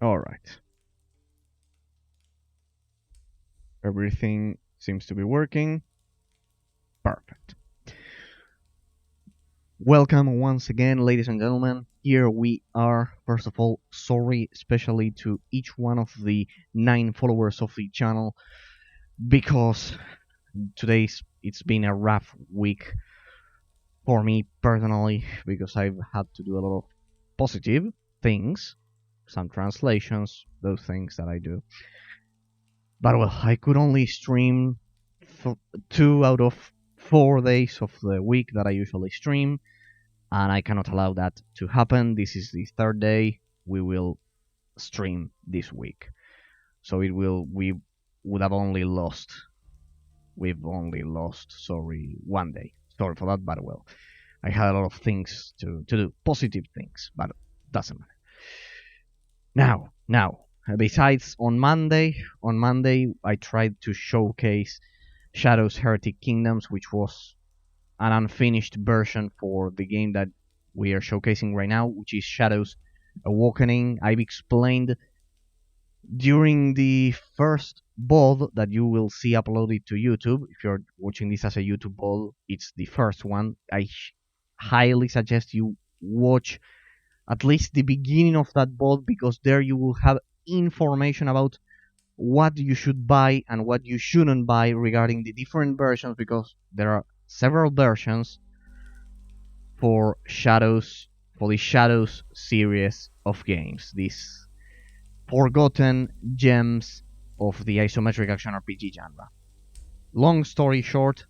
Alright. Everything seems to be working. Perfect. Welcome once again, ladies and gentlemen. Here we are. First of all, sorry especially to each one of the 9 followers of the channel, because it's been a rough week for me personally, because I've had to do a lot of positive things, some translations, those things that I do. But well, I could only stream 2 out of 4 days of the week that I usually stream, and I cannot allow that to happen. This is the 3rd day we will stream this week, so we would have only lost. We've only lost, sorry, 1 day. Sorry for that, but well, I had a lot of things to do, positive things, but it doesn't matter. Now, besides on Monday I tried to showcase Shadows Heretic Kingdoms, which was an unfinished version for the game that we are showcasing right now, which is Shadows Awakening. I've explained during the first VOD that you will see uploaded to YouTube. If you're watching this as a YouTube VOD, it's the first one. I highly suggest you watch at least the beginning of that VOD, because there you will have information about what you should buy and what you shouldn't buy regarding the different versions, because there are several versions for the Shadows series of games, these forgotten gems of the isometric action RPG genre. Long story short,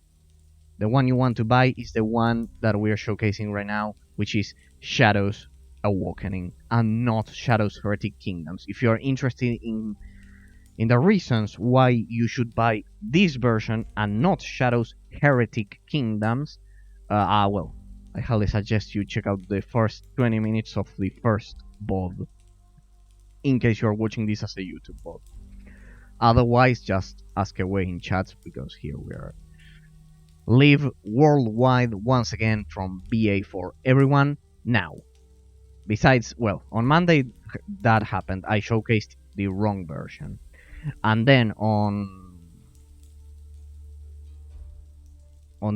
the one you want to buy is the one that we are showcasing right now, which is Shadows Awakening, and not Shadows Heretic Kingdoms. If you are interested in the reasons why you should buy this version and not Shadows Heretic Kingdoms, well, I highly suggest you check out the first 20 minutes of the first VOD, in case you are watching this as a YouTube VOD. Otherwise, just ask away in chat, because here we are. Live worldwide once again from BA for everyone. Now, besides, well, on Monday that happened. I showcased the wrong version. And then on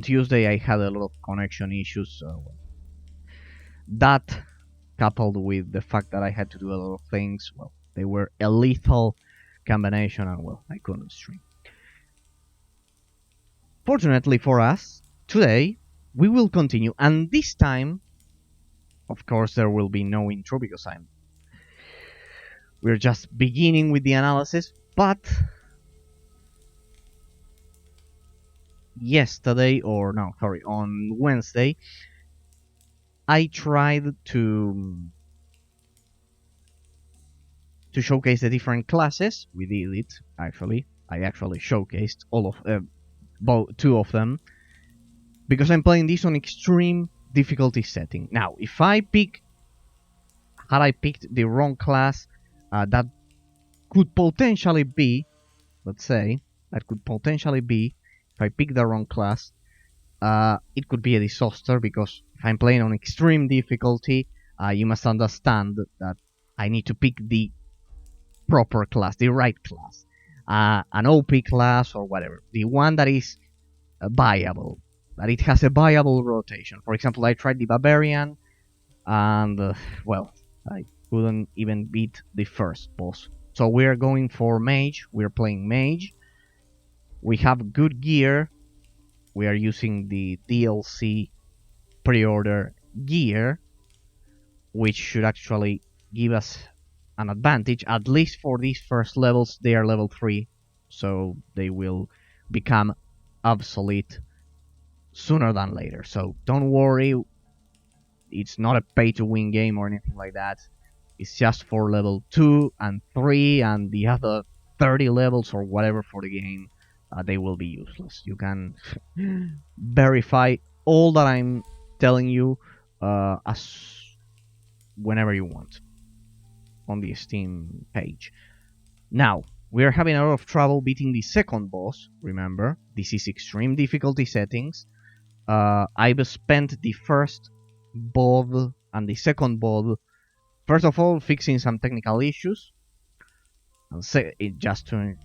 Tuesday I had a lot of connection issues, so that, coupled with the fact that I had to do a lot of things, well, they were a lethal combination, and well, I couldn't stream. Fortunately for us, today we will continue, and this time, of course, there will be no intro, because we're just beginning with the analysis. But on Wednesday, I tried to showcase the different classes. We did it, actually. I actually showcased all of 2 of them, because I'm playing this on extreme difficulty setting. Now, had I picked the wrong class, that could potentially be, if I pick the wrong class, it could be a disaster, because if I'm playing on extreme difficulty, you must understand that I need to pick the proper class, the right class, an OP class or whatever, the one that is viable, that it has a viable rotation. For example, I tried the Barbarian, and well, I couldn't even beat the first boss. So we're going for Mage. We're playing Mage. We have good gear. We are using the DLC pre-order gear, which should actually give us an advantage, at least for these first levels. They are level 3, so they will become obsolete sooner than later. So don't worry, it's not a pay-to-win game or anything like that. It's just for level 2 and 3, and the other 30 levels or whatever for the game, they will be useless. You can verify all that I'm telling you as whenever you want on the Steam page. Now, we are having a lot of trouble beating the second boss. Remember, this is extreme difficulty settings. I've spent the first VOD and the second VOD, first of all, fixing some technical issues, and say it just to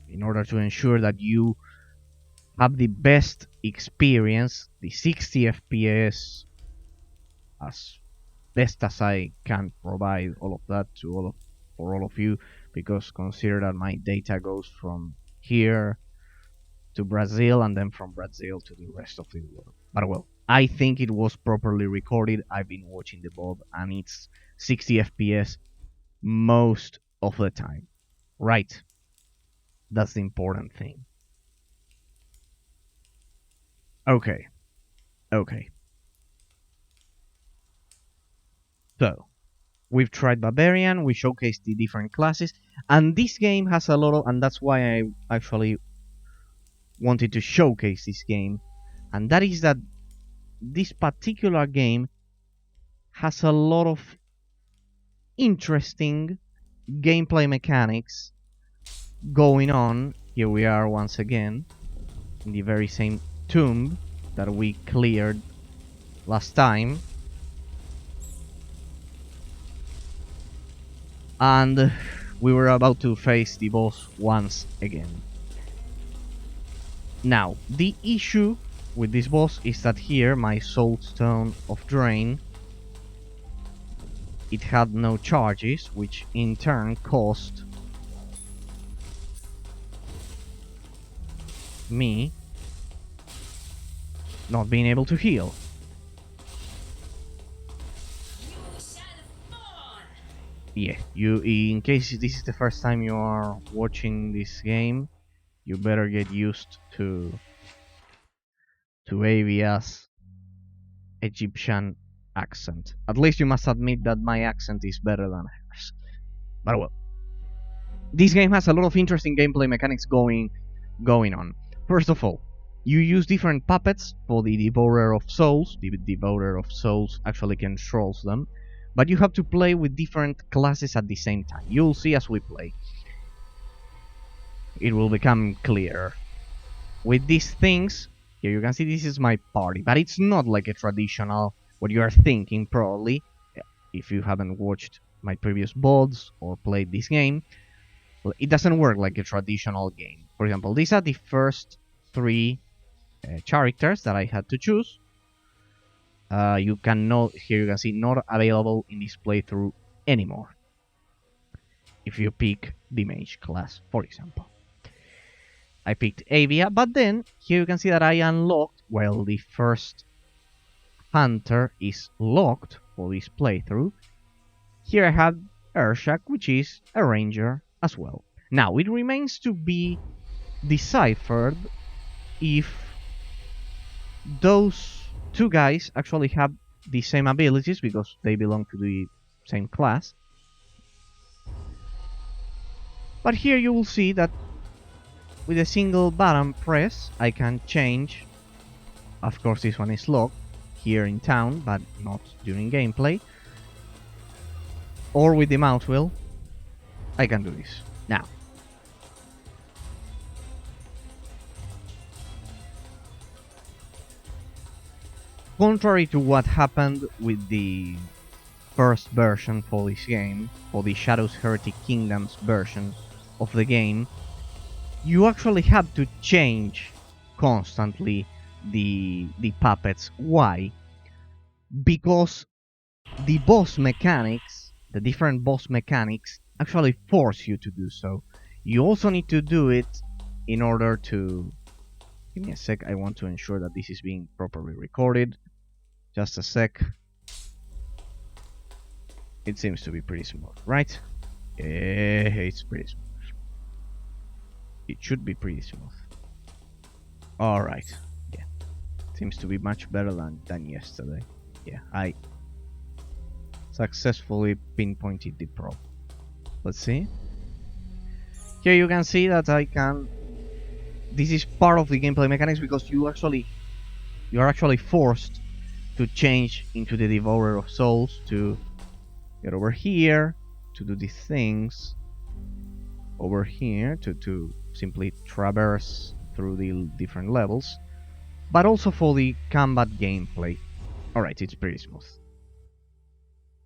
in order to ensure that you have the best experience, the 60 FPS, as best as I can provide all of that to for all of you, because consider that my data goes from here to Brazil and then from Brazil to the rest of the world. But well, I think it was properly recorded. I've been watching the VOD and it's 60 FPS most of the time. Right. That's the important thing. Okay. Okay. So, we've tried Barbarian, we showcased the different classes, and this game has a lot of, and that's why I actually wanted to showcase this game, and that is that this particular game has a lot of interesting gameplay mechanics going on. Here we are once again in the very same tomb that we cleared last time, and we were about to face the boss once again. Now, the issue with this boss is that here my Soul Stone of Drain, it had no charges, which in turn caused me not being able to heal. Yeah, in case this is the first time you are watching this game, you better get used to Avia's Egyptian accent. At least you must admit that my accent is better than hers. But well, this game has a lot of interesting gameplay mechanics going on. First of all, you use different puppets for the Devourer of Souls. The Devourer of Souls actually controls them, but you have to play with different classes at the same time. You'll see as we play. It will become clearer. With these things, here you can see this is my party, but it's not like a traditional, what you are thinking probably, if you haven't watched my previous VODs or played this game. Well, it doesn't work like a traditional game. For example, these are the first 3 characters that I had to choose. You can note here, you can see not available in this playthrough anymore if you pick the mage class, for example. I picked Avia, but then here you can see that I unlocked, well, the first hunter is locked for this playthrough. Here I have Urshak, which is a ranger as well. Now, it remains to be deciphered if those 2 guys actually have the same abilities, because they belong to the same class. But here you will see that with a single button press, I can change. Of course, this one is locked here in town, but not during gameplay. Or with the mouse wheel, I can do this. Now, contrary to what happened with the first version for this game, for the Shadows Heretic Kingdoms version of the game, you actually have to change constantly the puppets. Why? Because the boss mechanics, the different boss mechanics, actually force you to do so. You also need to do it in order to... Give me a sec, I want to ensure that this is being properly recorded. Just a sec. It seems to be pretty smooth, right? Yeah, it's pretty smooth. It should be pretty smooth. Alright, yeah. Seems to be much better than yesterday. Yeah, I successfully pinpointed the problem. Let's see. Here you can see that I can... This is part of the gameplay mechanics, because you are actually forced to change into the Devourer of Souls to get over here, to do these things. Over here, to simply traverse through the different levels, but also for the combat gameplay. Alright, it's pretty smooth.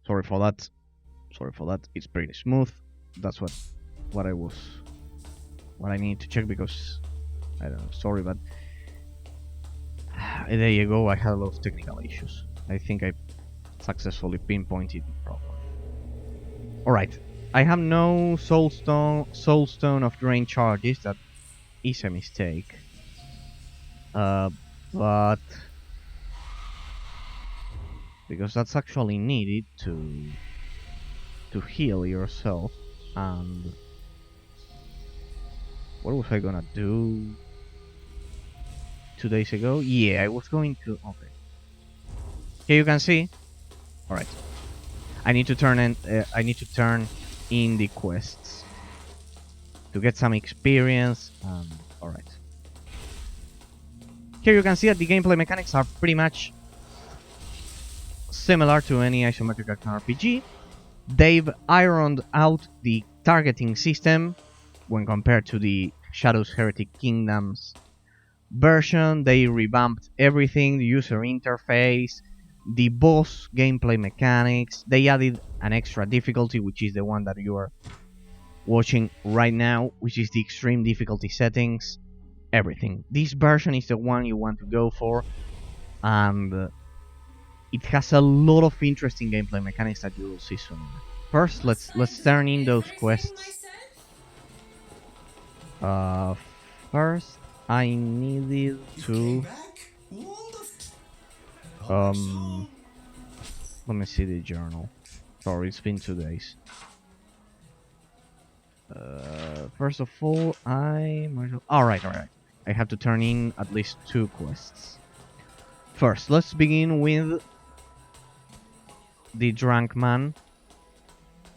Sorry for that. It's pretty smooth. That's what what I need to check because I don't know. Sorry, but there you go. I had a lot of technical issues. I think I successfully pinpointed the problem. All right. I have no soulstone of drain charges. That is a mistake. But because that's actually needed to heal yourself. And what was I gonna do 2 days ago? Yeah, I was going to. Okay. Here you can see. All right. I need to turn in the quests to get some experience. All right. Here you can see that the gameplay mechanics are pretty much similar to any isometric action RPG. They've ironed out the targeting system when compared to the Shadows Heretic Kingdoms version. They revamped everything, the user interface, the boss gameplay mechanics. They added an extra difficulty, which is the one that you are watching right now, which is the extreme difficulty settings. Everything. This version is the one you want to go for, and it has a lot of interesting gameplay mechanics that you will see soon. First, let's turn in those quests. First, I needed to let me see the journal. Sorry, it's been 2 days. First of all, alright. I have to turn in at least 2 quests. First, let's begin with the drunk man.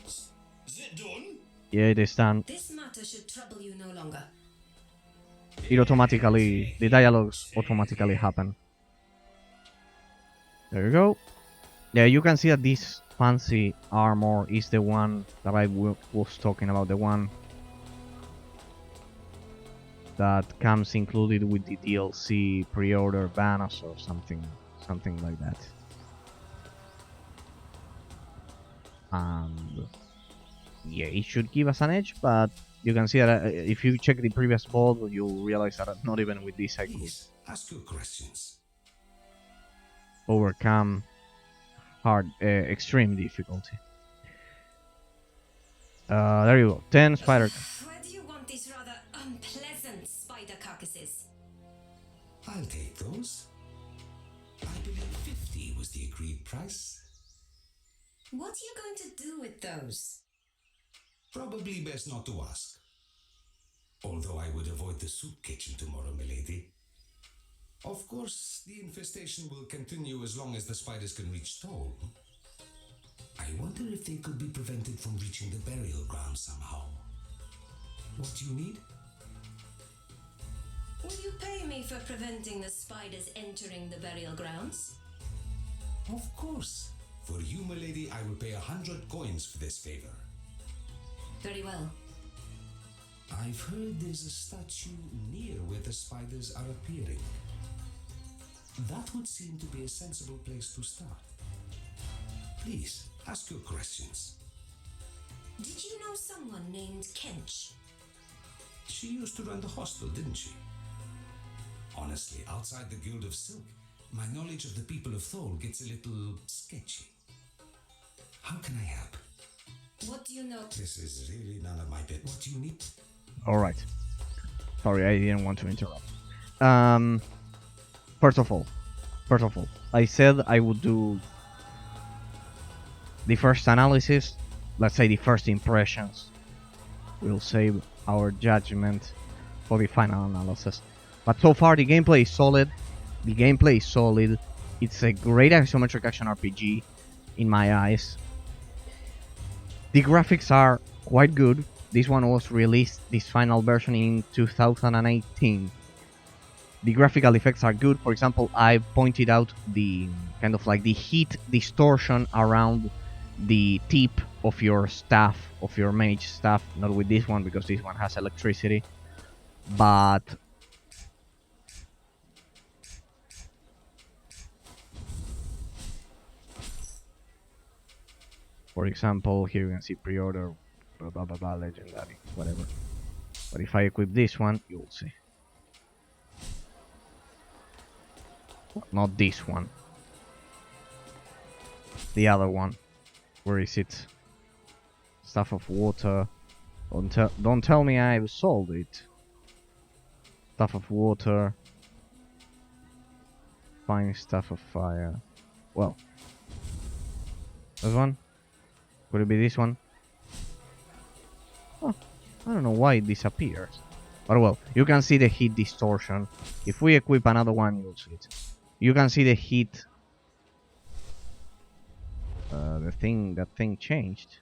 Is it done? Yeah, it is done. This matter should trouble you no longer. The dialogues automatically happen. There you go. Yeah, you can see that this fancy armor is the one that I was talking about, the one that comes included with the DLC pre-order bonus or something like that. And yeah, it should give us an edge, but you can see that if you check the previous board, you'll realize that not even with this I could ask your questions. Overcome extreme difficulty. There you go. 10 spider. Where do you want these rather unpleasant spider carcasses? I'll take those. I believe 50 was the agreed price. What are you going to do with those? Probably best not to ask. Although I would avoid the soup kitchen tomorrow, milady. Of course, the infestation will continue as long as the spiders can reach Thole. I wonder if they could be prevented from reaching the burial ground somehow. What do you need? Will you pay me for preventing the spiders entering the burial grounds? Of course. For you, milady, I will pay 100 coins for this favor. Very well. I've heard there's a statue near where the spiders are appearing. That would seem to be a sensible place to start. Please, ask your questions. Did you know someone named Kench? She used to run the hostel, didn't she? Honestly, outside the Guild of Silk, my knowledge of the people of Thole gets a little sketchy. How can I help? What do you know? This is really none of my bit. What do you need? Alright. Sorry, I didn't want to interrupt. First of all, I said I would do the first analysis, let's say the first impressions. We'll save our judgment for the final analysis. But so far the gameplay is solid. It's a great isometric action RPG in my eyes. The graphics are quite good. This one was released, this final version, in 2018. The graphical effects are good. For example, I pointed out the kind of like the heat distortion around the tip of your staff, of your mage staff. Not with this one because this one has electricity, but for example, here you can see pre-order blah blah blah blah, legendary, whatever. But if I equip this one, you'll see. Not this one. The other one. Where is it? Staff of water. Don't tell me I've sold it. Staff of water. Fine staff of fire. Well. This one? Could it be this one? Oh, I don't know why it disappears. But well, you can see the heat distortion. If we equip another one, you'll see it. You can see the heat. That thing changed.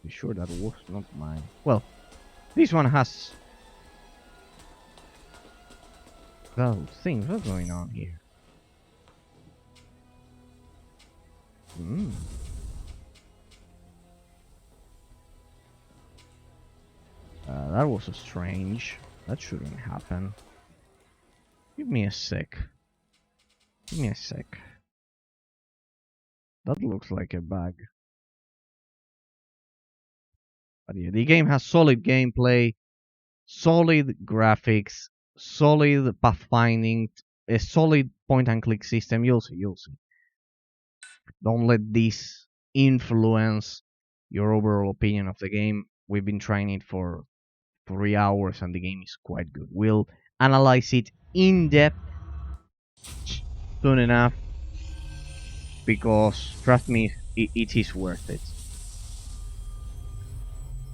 Be sure that was not mine. Well, this one has those things. What's going on here? That was strange. That shouldn't happen. Give me a sec. Give me a sec. That looks like a bug. But yeah, the game has solid gameplay, solid graphics, solid pathfinding, a solid point-and-click system. You'll see, you'll see. Don't let this influence your overall opinion of the game. We've been trying it for 3 hours and the game is quite good. We'll analyze it in depth soon enough because, trust me, it is worth it.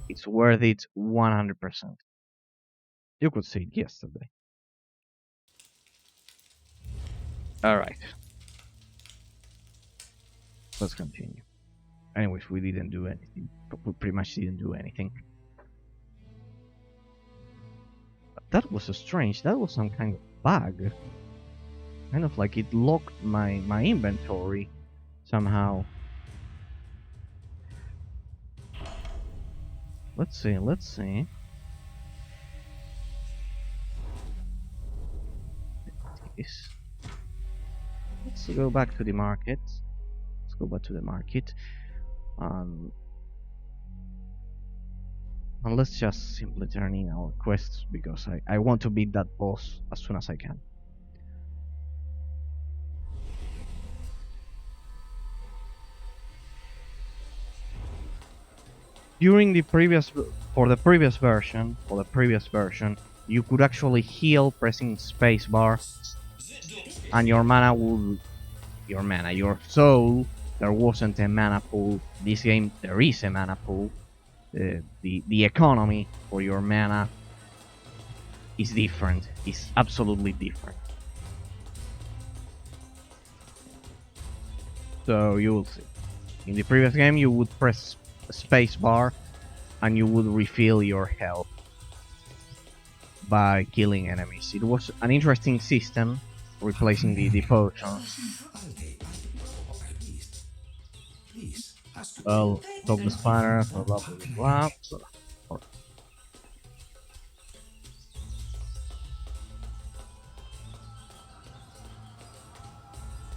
It's worth it 100%. You could see it yesterday. Alright. Let's continue. Anyways, we didn't do anything. We pretty much didn't do anything. But that was strange. That was some kind of bug. Kind of like it locked my inventory somehow. Let's see, let's see. Let's go back to the market. Let's go back to the market. And let's just simply turn in our quests because I want to beat that boss as soon as I can. During the previous version, you could actually heal pressing spacebar, and your soul. There wasn't a mana pool. This game there is a mana pool. The economy for your mana is different. It's absolutely different. So you will see. In the previous game, you would press spacebar and you would refill your health by killing enemies. It was an interesting system, replacing the potions. Well, stop the spider, blah blah blah blah.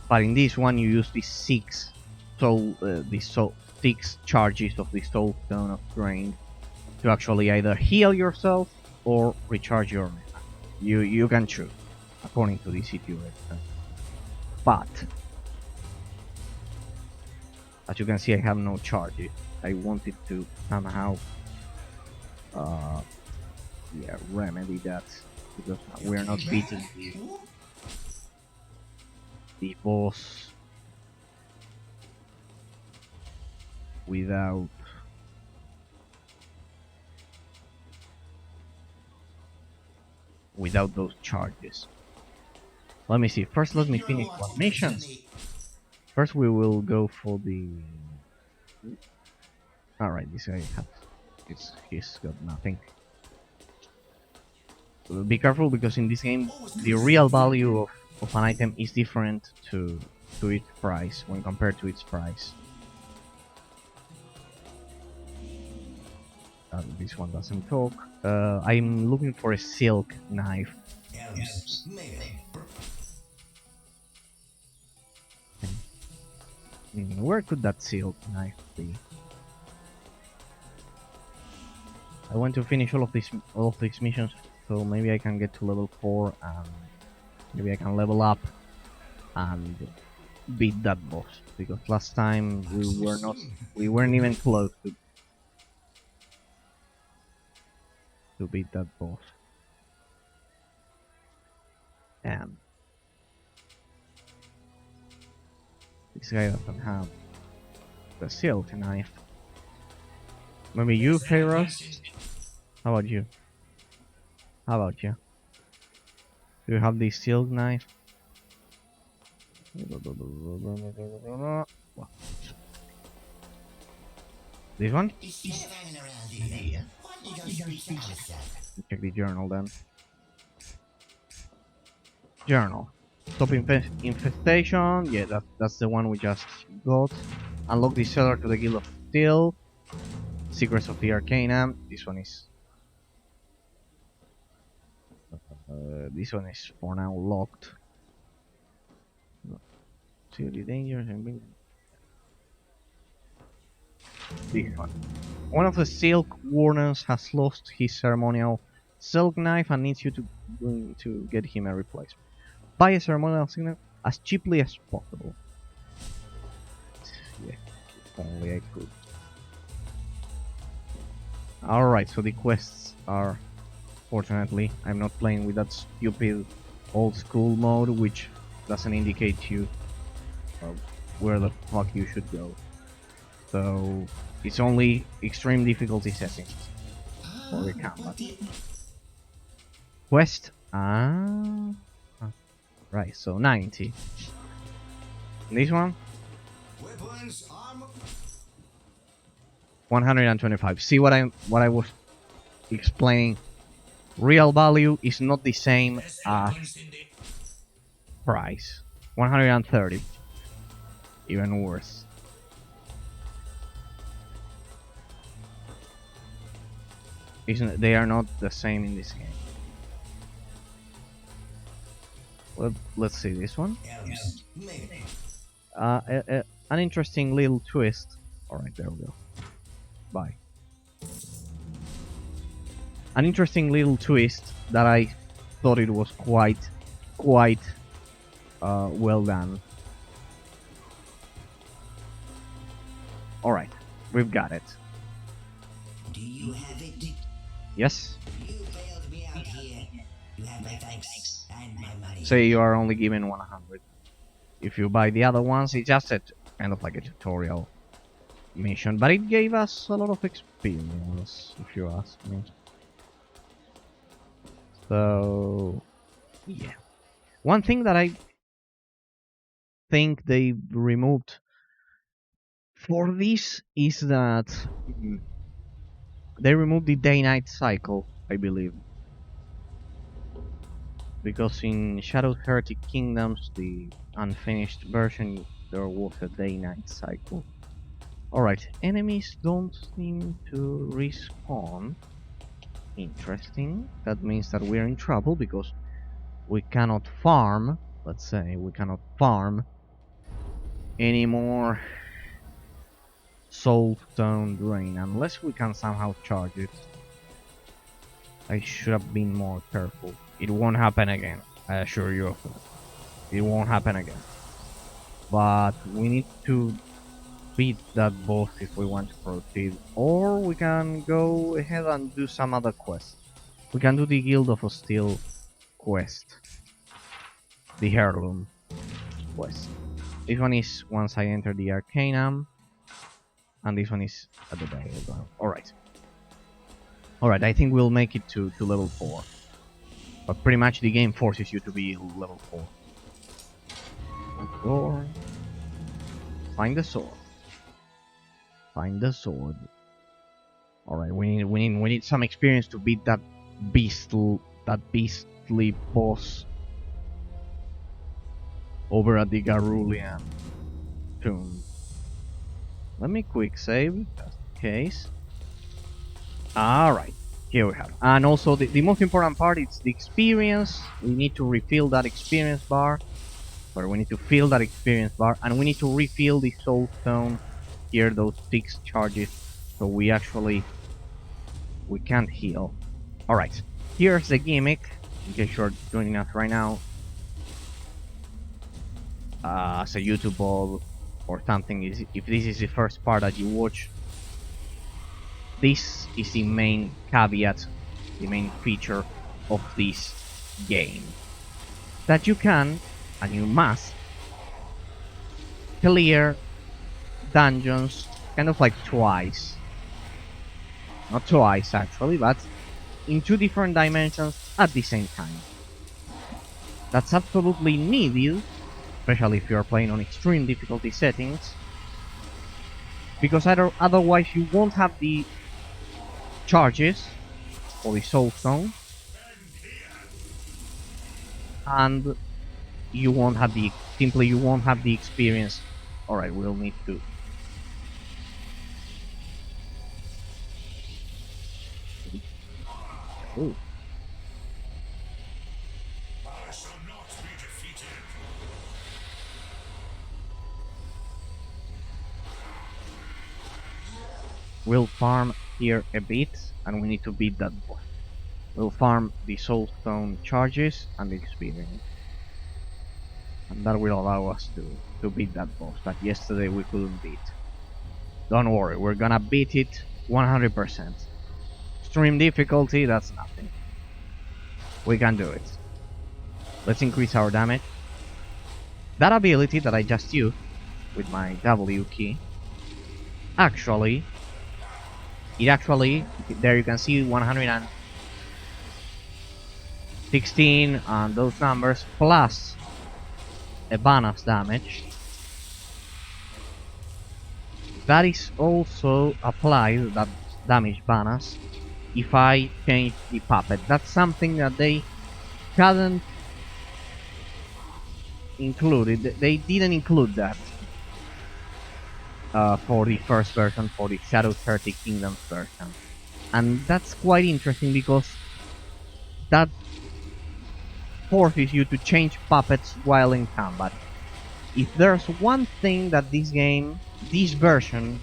But in this one, you use these six charges of the Soul Stone of Drain to actually either heal yourself or recharge your mana. You can choose according to the situation. But as you can see, I have no charges. I wanted to somehow remedy that because we're not beating the boss without those charges. Let me see. First, let me finish one mission. First, we will go for the. Alright, this guy he's got nothing. So be careful because in this game, the real value of an item is different to its price when compared to its price. This one doesn't talk. I'm looking for a silk knife. Where could that silk knife be? I want to finish all of these missions, so maybe I can get to level 4 and maybe I can level up and beat that boss, because last time we weren't even close to beat that boss. And this guy doesn't have the silk knife. Maybe you, Kairos? How about you? How about you? Do you have the silk knife? This one? Check the journal then. Journal. Stop infestation. Yeah, that's the one we just got. Unlock the cellar to the Guild of Steel. Secrets of the Arcana. This one is for now locked. See the dangers and bring this one. One of the silk wardens has lost his ceremonial silk knife and needs you to get him a replacement. Buy a ceremonial signet as cheaply as possible. Yeah, if only I could. Alright, so the quests are... Fortunately, I'm not playing with that stupid old school mode, which doesn't indicate you where the fuck you should go. So it's only extreme difficulty settings for the combat. Quest? Right, so 90. This one? 125. See what I was explaining? Real value is not the same as price. 130. Even worse. They are not the same in this game. Well, let's see this one. An interesting little twist. Alright, there we go. Bye. An interesting little twist that I thought it was quite well done. Alright, we've got it. Do you have it? Yes? You bailed me out here. You have my thanks and my money. Say you are only given 100. If you buy the other ones, it's just kind of like a tutorial mission, but it gave us a lot of experience, if you ask me. So, yeah. One thing that I think they removed for this is that they removed the day-night cycle, I believe. Because in Shadow Heretic Kingdoms, the unfinished version, there was a day-night cycle. Alright, enemies don't seem to respawn. Interesting. That means that we're in trouble because we cannot farm. Let's say we cannot farm any more Soulstone Drain unless we can somehow charge it. I should have been more careful. It won't happen again, I assure you of it. It won't happen again. But we need to beat that boss if we want to proceed. Or we can go ahead and do some other quest. We can do the Guild of Steel quest. The Heirloom quest. This one is once I enter the Arcanum. And this one is at the burial ground. Alright. Alright, I think we'll make it to level 4. But pretty much the game forces you to be level 4. Door. Find the sword. Find the sword. Alright, we need some experience to beat that beastly boss over at the Garulian tomb. Let me quick save, just in case. Alright, here we have. And also the most important part is the experience. We need to refill that experience bar. where we need to fill that experience bar, and we need to refill the soul stone here, those 6 charges, so we can't heal. Alright, here's the gimmick, in case you're joining us right now, as a YouTube ball or something. If this is the first part that you watch, this is the main caveat, the main feature of this game, that you can, and you must, clear dungeons kind of like twice. Not twice actually, but in 2 different dimensions at the same time. That's absolutely needed, especially if you're playing on extreme difficulty settings, because otherwise you won't have the charges for the soul stone, and you won't have the experience. Alright, we'll need to ooh. I shall not be defeated. We'll farm here a bit, and we need to beat that boss. We'll farm the soul stone charges and the experience, and that will allow us to beat that boss that yesterday we couldn't beat. Don't worry, we're gonna beat it 100%. Extreme difficulty, that's nothing. We can do it. Let's increase our damage. That ability that I just used with my W key, actually, there you can see 116 and those numbers, plus a bonus damage. That is also applied, that damage bonus, if I change the puppet. That's something that they hadn't included. They didn't include that for the first version, for the Shadow 30 Kingdoms version. And that's quite interesting because that forces you to change puppets while in combat. If there's one thing that this version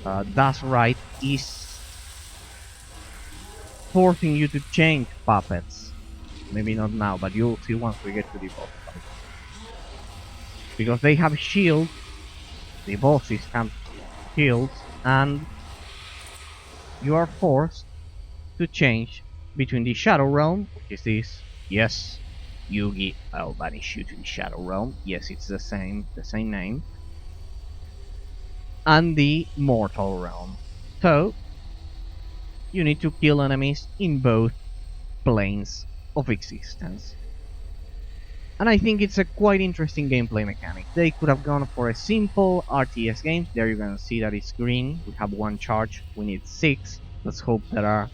does right, is forcing you to change puppets. Maybe not now, but you'll see once we get to the boss fight. Because they have shields, the bosses have shields, and you are forced to change between the Shadow Realm, which is this, yes, Yugi, I'll banish you to the Shadow Realm, yes, it's the same name, and the Mortal Realm. So, you need to kill enemies in both planes of existence. And I think it's a quite interesting gameplay mechanic. They could have gone for a simple RTS game. There you're gonna see that it's green. We have 1 charge, we need 6. Let's hope there are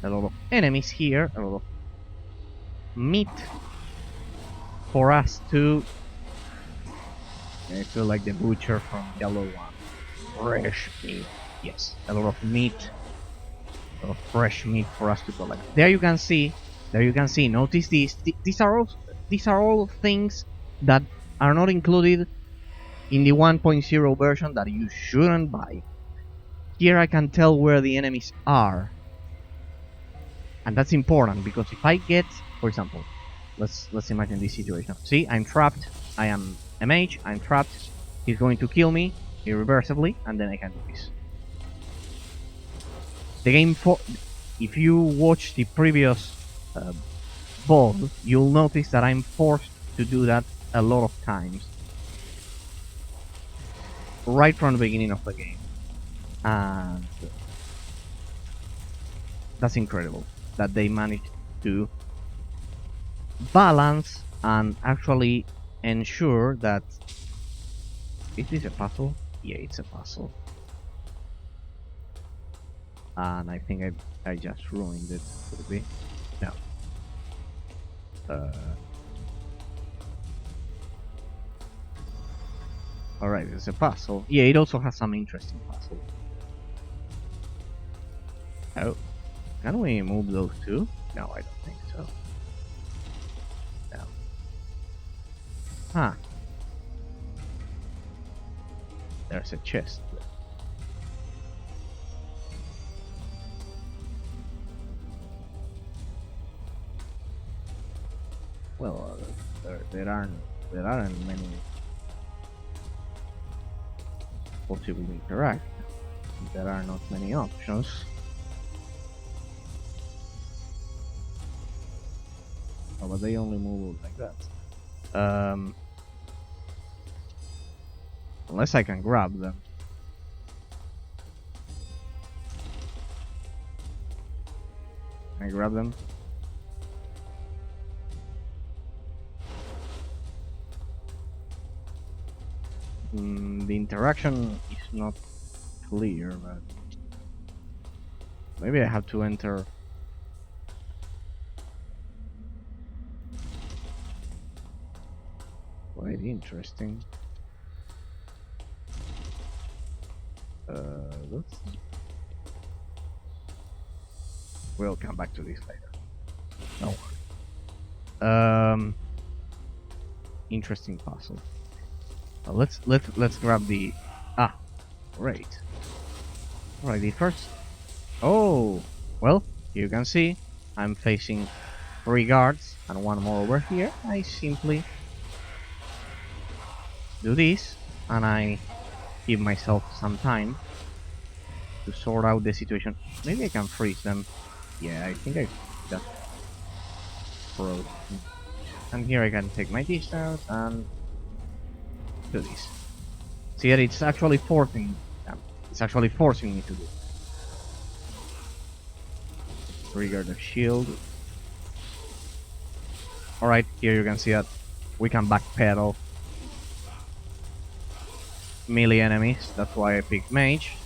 a lot of enemies here, a lot of meat for us to... I feel like the butcher from Yellow One. Fresh meat. Yes, a lot of meat. A lot of fresh meat for us to collect. There you can see. Notice these. These are all things that are not included in the 1.0 version that you shouldn't buy. Here I can tell where the enemies are. And that's important because if I get, for example, let's imagine this situation. See, I'm trapped. I am a mage. I'm trapped. He's going to kill me irreversibly, and then I can do this. The game, if you watch the previous boss, you'll notice that I'm forced to do that a lot of times, right from the beginning of the game, and that's incredible that they managed to balance and actually ensure that... Is this a puzzle? Yeah, it's a puzzle. And I think I just ruined it. Could it be? No. Alright, it's a puzzle. Yeah, it also has some interesting puzzles. Oh. Can we move those two? No, I don't think so. No. Ah. There's a chest. Well, there aren't many possible interact. There are not many options. Oh, but they only move like that. Unless I can grab them. Can I grab them? The interaction is not clear, but maybe I have to enter. Quite interesting. We'll come back to this later. No worry. Interesting puzzle. Let's grab the great. Alright, the first. Oh, well, you can see I'm facing 3 guards and 1 more over here. I simply do this and I give myself some time to sort out the situation. Maybe I can freeze them. Yeah, I think I just froze. And here I can take my distance and do this. See that it's actually forcing them. It's actually forcing me to do. Trigger the shield. Alright, here you can see that we can backpedal melee enemies. That's why I picked mage.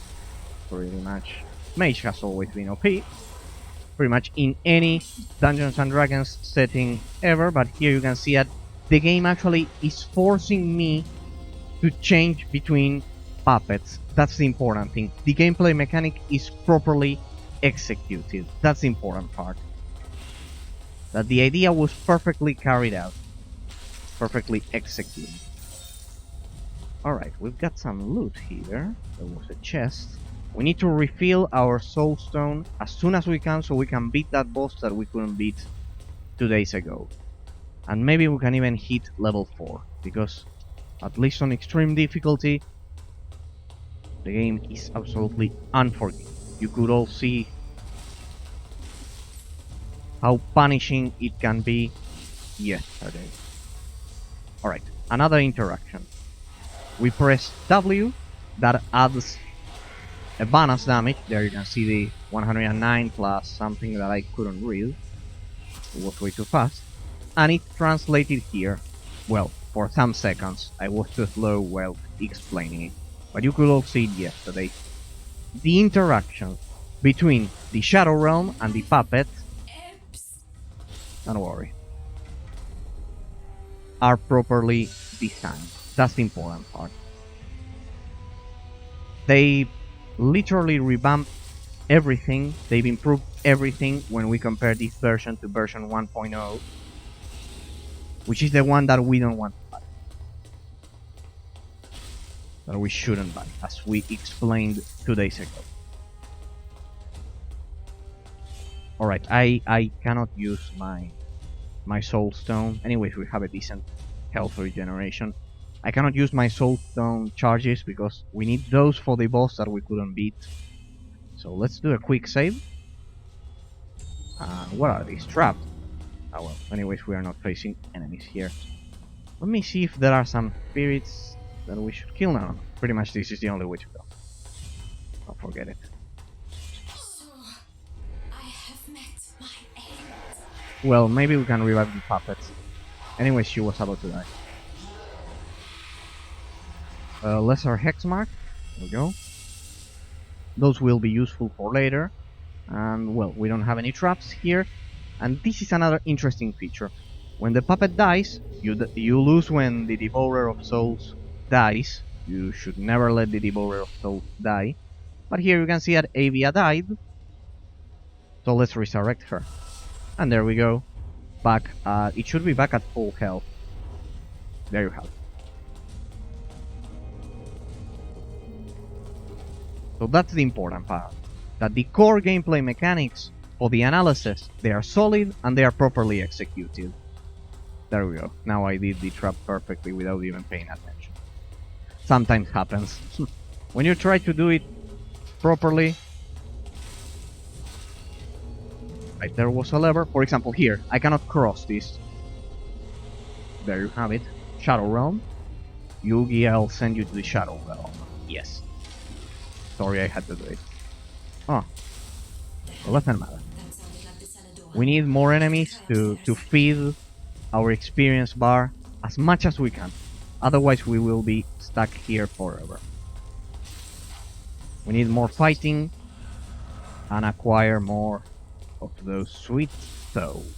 Pretty much, mage has always been OP. Pretty much in any Dungeons and Dragons setting ever. But here you can see that the game actually is forcing me to change between puppets. That's the important thing. The gameplay mechanic is properly executed. That's the important part. That the idea was perfectly carried out. Perfectly executed. Alright, we've got some loot here. There was a chest. We need to refill our soul stone as soon as we can so we can beat that boss that we couldn't beat 2 days ago. And maybe we can even hit level 4, because at least on extreme difficulty, the game is absolutely unforgiving. You could all see how punishing it can be yesterday. Alright, another interaction. We press W, that adds a bonus damage. There you can see the 109 plus something that I couldn't read. It was way too fast. And it translated here. Well, for some seconds. I was too slow while explaining it. But you could all see it yesterday. The interaction between the Shadow Realm and the puppet, don't worry, are properly designed. That's the important part. They literally revamped everything. They've improved everything when we compare this version to version 1.0, which is the one that we don't want to buy. That we shouldn't buy, as we explained 2 days ago. Alright, I cannot use my soul stone. Anyways, we have a decent health regeneration. I cannot use my soul stone charges because we need those for the boss that we couldn't beat. So let's do a quick save. What are these? Trapped. Oh well, anyways, we are not facing enemies here. Let me see if there are some spirits that we should kill now. Pretty much this is the only way to go. Don't forget it. So, I have met my end. Well, maybe we can revive the puppets. Anyways, she was about to die. Lesser Hex Mark. There we go. Those will be useful for later. And, well, we don't have any traps here. And this is another interesting feature. When the puppet dies, you lose when the Devourer of Souls dies. You should never let the Devourer of Souls die. But here you can see that Avia died. So let's resurrect her. And there we go. Back, it should be back at full health. There you have it. So that's the important part. That the core gameplay mechanics for the analysis, they are solid and they are properly executed. There we go. Now I did the trap perfectly without even paying attention. Sometimes happens. When you try to do it properly. Right, there was a lever. For example, here, I cannot cross this. There you have it. Shadow Realm. Yugi, I'll send you to the Shadow Realm. Yes. Sorry, I had to do it. Oh. Well, doesn't matter. We need more enemies to feed our experience bar as much as we can. Otherwise, we will be stuck here forever. We need more fighting and acquire more of those sweet souls.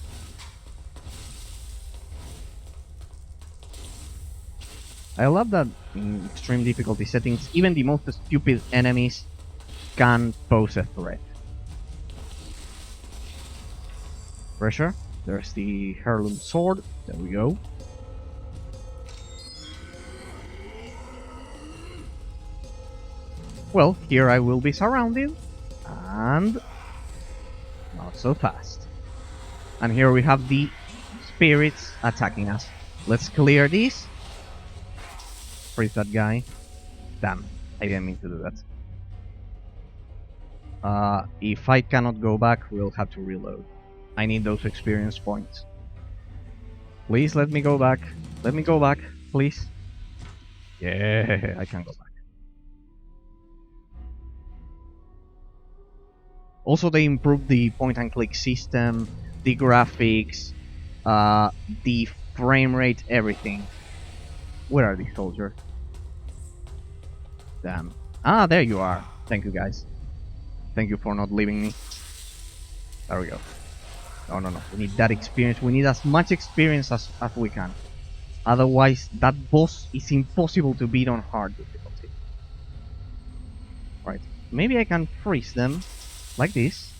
I love that in extreme difficulty settings, even the most stupid enemies can pose a threat. Pressure. There's the heirloom sword. There we go. Well, here I will be surrounded, and not so fast. And here we have the spirits attacking us. Let's clear this. Freeze that guy. Damn, I didn't mean to do that. If I cannot go back, we'll have to reload. I need those experience points. Please let me go back. Let me go back, please. Yeah, I can go back. Also, they improved the point-and-click system, the graphics, the frame rate, everything. Where are these soldiers? Damn. Ah, there you are. Thank you, guys. Thank you for not leaving me. There we go. No, no, no. We need that experience. We need as much experience as we can. Otherwise, that boss is impossible to beat on hard difficulty. Right. Maybe I can freeze them. Like this.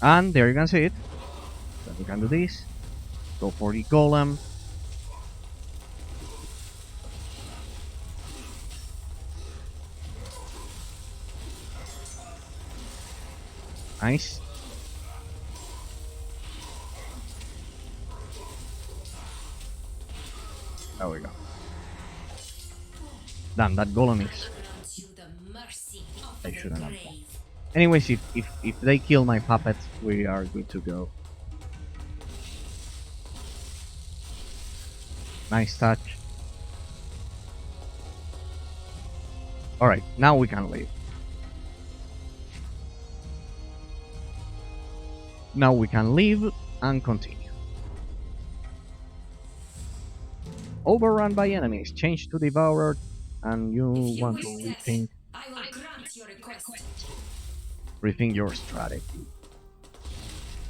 And there you can see it. Then we can do this. Go for the golem. Nice. There we go. Damn, that golem is... I shouldn't have done. Anyways, if they kill my puppet, we are good to go. Nice touch. Alright, now we can leave. Now we can leave and continue. Overrun by enemies. Change to devoured, and you want to rethink. I will grant your request. Rethink your strategy.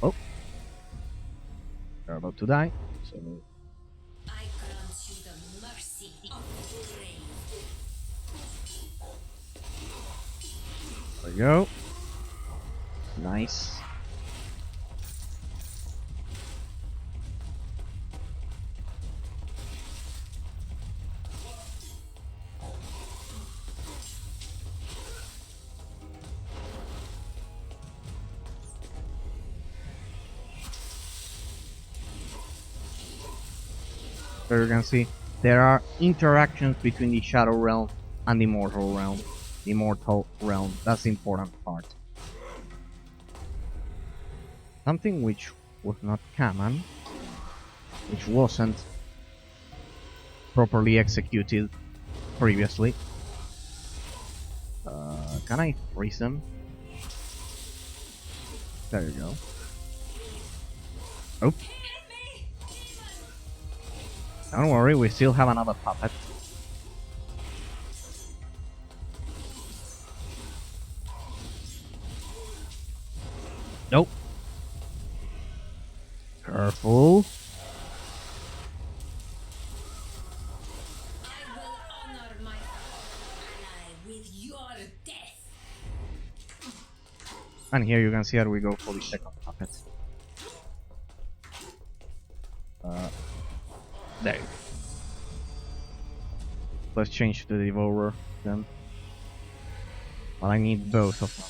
Oh, they're about to die. So I grant you the mercy of the brave. there we go. Nice. There you can see there are interactions between the Shadow Realm and the Mortal Realm. The Mortal Realm, that's the important part. Something which was not canon, which wasn't properly executed previously. Can I freeze them? There you go. Oh. Don't worry, we still have another puppet. Nope. Careful. I will honor my ally with your death. And here you can see that we go for the second puppet. There. Let's change to the Devourer then. But I need both of them.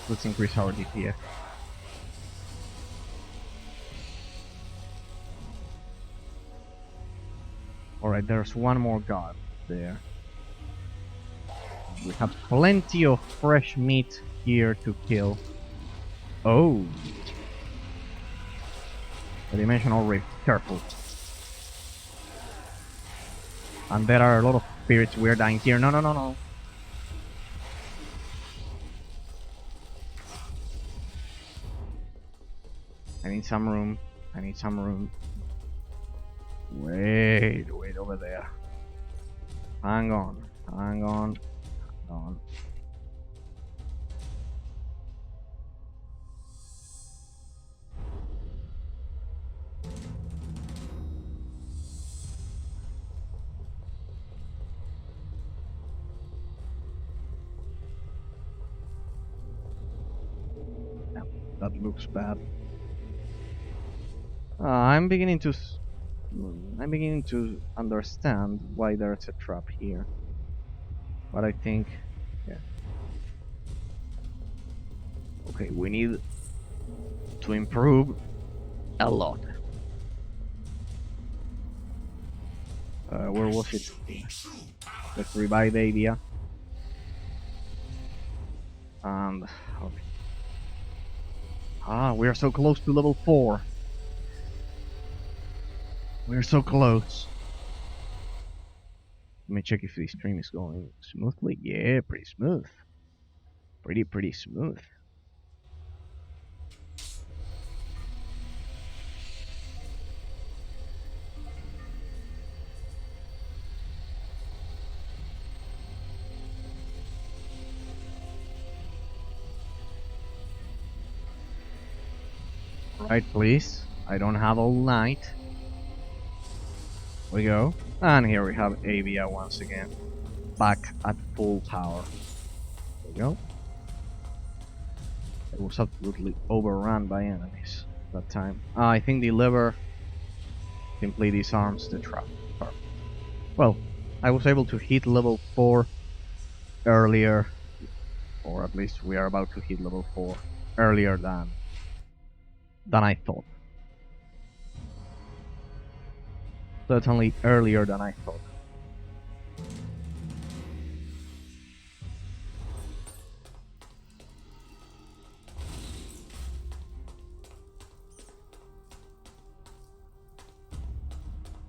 Let's increase our DPS. Alright, there's one more guard there. We have plenty of fresh meat here to kill. Oh! The Dimensional Rift, careful. And there are a lot of spirits we're dying here. No, no, no, no. I need some room. I need some room. Wait over there. Hang on, hang on, hang on. Yeah, that looks bad. I'm beginning to understand why there's a trap here. But I think, yeah. Okay, we need to improve a lot. Where was it? Let's revive Avia. And okay. We are so close to level 4. We're so close. Let me check if the stream is going smoothly. Yeah, pretty smooth. Pretty smooth. Right, please. I don't have all night. We go. And here we have Avia once again. Back at full power. There we go. It was absolutely overrun by enemies that time. I think the lever simply disarms the trap. Perfect. Well, I was able to hit level 4 earlier. Or at least we are about to hit level 4 earlier than I thought. Certainly earlier than I thought.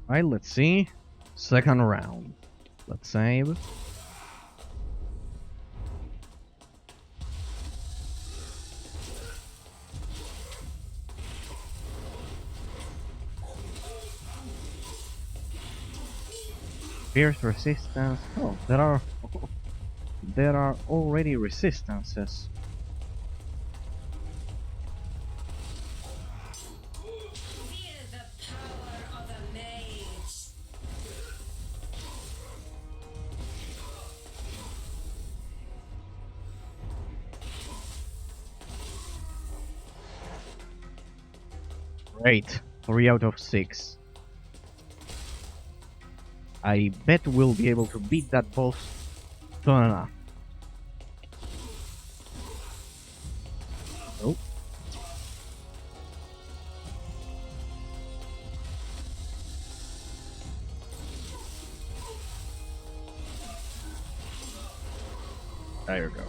Right, let's see. Second round. Let's save. Fierce resistance. Oh, there are already resistances. Feel the power of a mage. Great. 3 out of 6. I bet we'll be able to beat that boss soon enough. Oh. There you go.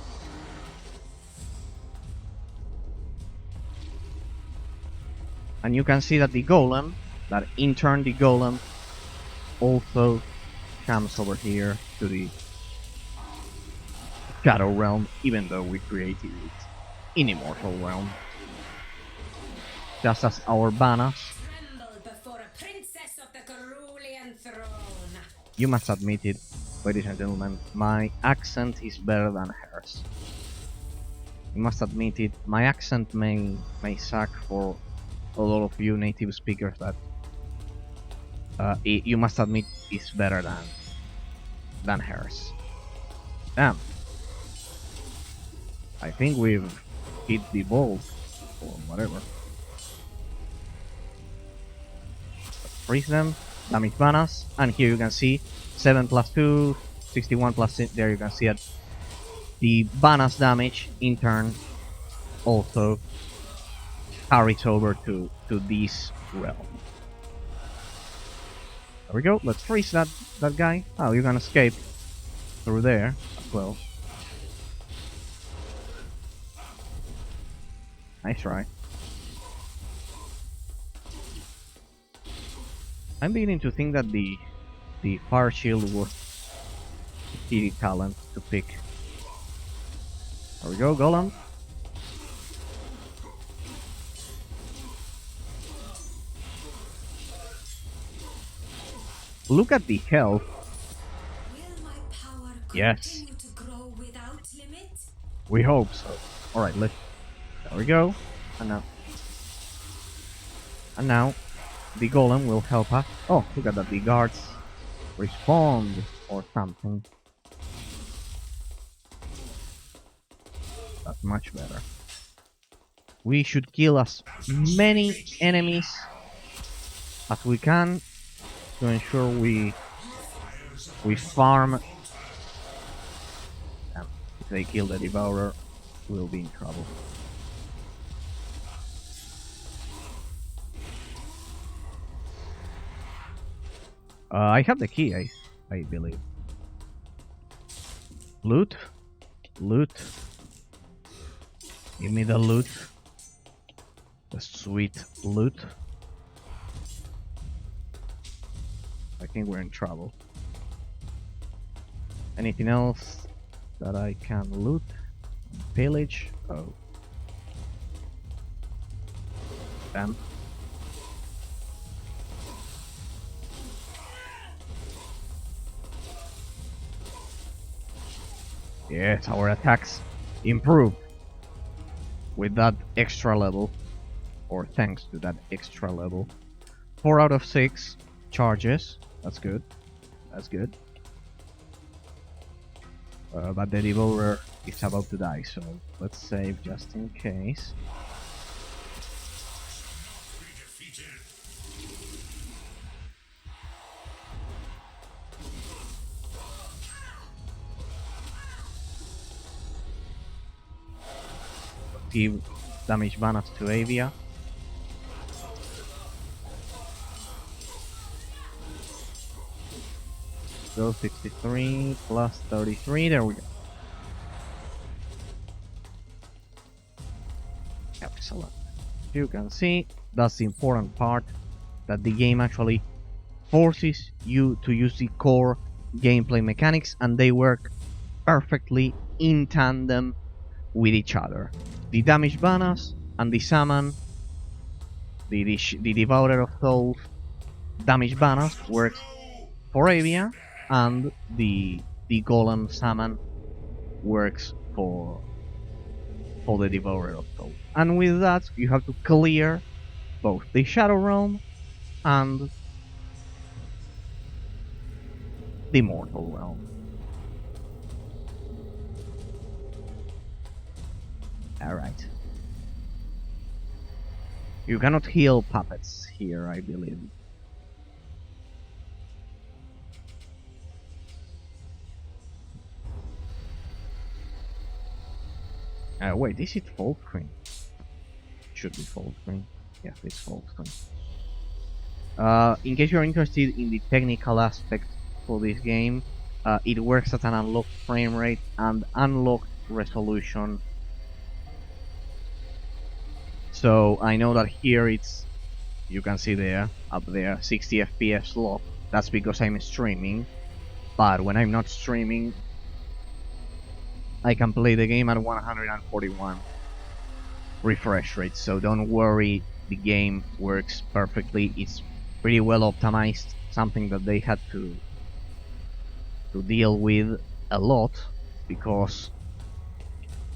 And you can see that the golem, that in turn the golem, also comes over here to the Shadow Realm, even though we created it in Immortal Realm. Just as our Banas. Tremble before a princess of the Cerulean throne. You must admit it, ladies and gentlemen, my accent is better than hers. You must admit it, my accent may suck for a lot of you native speakers that you must admit, is better than hers. Damn. I think we've hit the ball, or whatever. Freeze them, damage banners, and here you can see 7 plus 2, 61 plus 6, there you can see it. The bonus damage in turn also carries over to this realm. There we go, let's freeze that guy. Oh, you can escape through there as well. Nice try. I'm beginning to think that the fire shield was the talent to pick. There we go, Golem. Look at the health. Will my power Yes. continue to grow without limit? We hope so. Alright, there we go. And now the Golem will help us. Oh, look at that, the guards respond or something. That's much better. We should kill as many enemies as we can to ensure we farm. And if they kill the Devourer, we'll be in trouble. I have the key, I believe. Loot. Give me the loot. The sweet loot. I think we're in trouble. Anything else that I can loot? Pillage? Oh. Damn. Yes, our attacks improved with that extra level, or thanks to that extra level. 4 out of 6 charges. That's good. That's good. But the Devourer is about to die, so let's save just in case. Give damage bonus to Avia. Go 63 plus 33, there we go. Excellent. You can see, that's the important part, that the game actually forces you to use the core gameplay mechanics, and they work perfectly in tandem with each other. The damage bonus and the summon, the Devourer of Souls damage bonus works for Avia, and the Golem summon works for the Devourer of Souls. And with that, you have to clear both the Shadow Realm and the Mortal Realm. Alright. You cannot heal puppets here, I believe. Wait, is it full screen? Should be full screen. Yeah, it's full screen. In case you're interested in the technical aspect for this game, it works at an unlocked frame rate and unlocked resolution. So I know that here it's, you can see there, up there, 60 FPS lock. That's because I'm streaming. But when I'm not streaming, I can play the game at 141 refresh rate. So don't worry, the game works perfectly. It's pretty well optimized. Something that they had to deal with a lot, because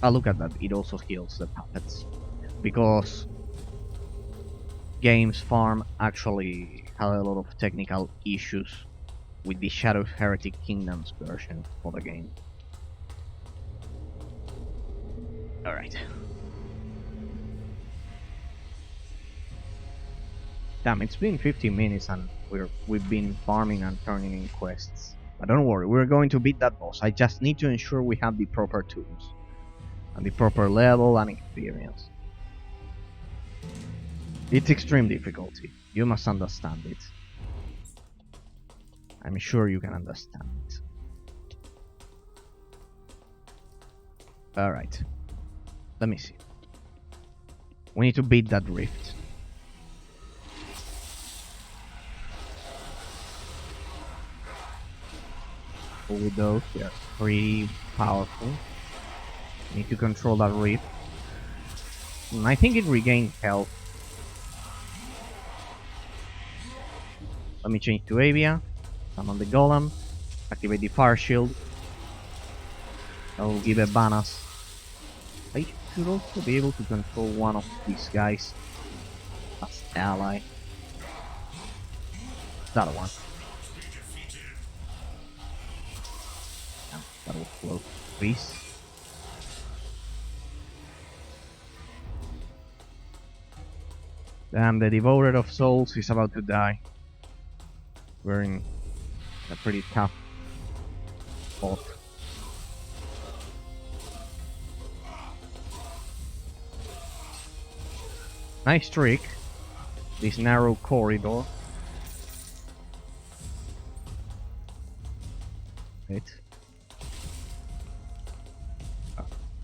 look at that, it also heals the puppets. Because Games Farm actually had a lot of technical issues with the Shadow Heretic Kingdoms version for the game. Alright. Damn, it's been 15 minutes and we've been farming and turning in quests. But don't worry, we're going to beat that boss. I just need to ensure we have the proper tools. And the proper level and experience. It's extreme difficulty. You must understand it. I'm sure you can understand it. Alright. Let me see. We need to beat that rift. All those, they're pretty powerful. Need to control that rift. I think it regained health. Let me change to Avia. Summon the golem. Activate the fire shield. That will give a bonus. I should also be able to control one of these guys as ally. That one. Yeah, that will float. Please. Damn, the Devourer of Souls is about to die. We're in a pretty tough spot. Nice trick. This narrow corridor. Wait.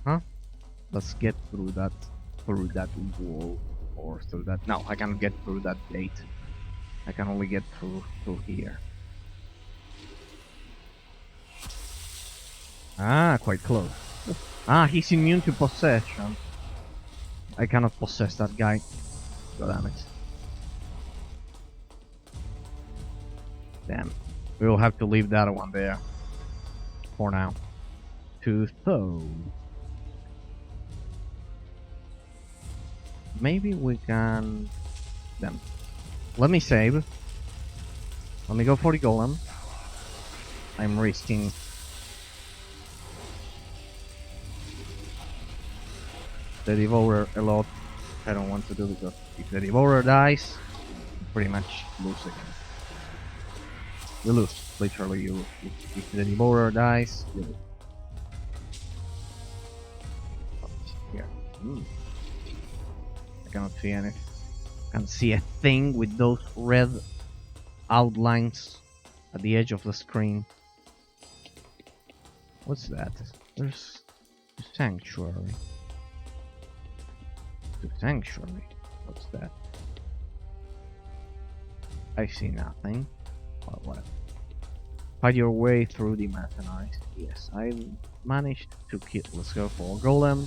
Huh? Let's get through that wall. Or through that. No, I can't get through that gate. I can only get through here. Ah, quite close. Ah, he's immune to possession. I cannot possess that guy. God damn it. Damn. We will have to leave that one there. For now. To though. Maybe we can... Damn. Let me save. Let me go for the golem. I'm risking... the Devourer a lot. I don't want to do because if the Devourer dies, you pretty much lose again. You lose. Literally you lose. If the Devourer dies, you lose. Here. I cannot see anything. I can't see a thing with those red outlines at the edge of the screen. What's that? There's a sanctuary. The sanctuary? What's that? I see nothing. Well, whatever. Fight your way through the mercenaries. Yes, I managed to kill. Let's go for golem.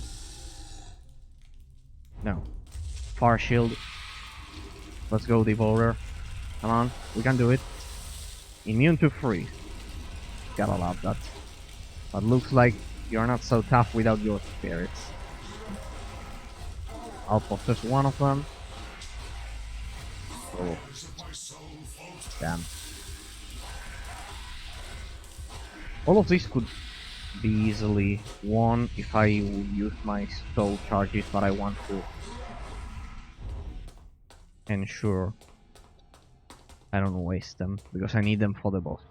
No. Fire shield. Let's go, Devourer. Come on, we can do it. Immune to freeze. Gotta love that. But looks like you're not so tough without your spirits. I'll possess one of them. Oh. Damn. All of this could be easily won if I would use my soul charges, but I want to ensure I don't waste them, because I need them for the boss.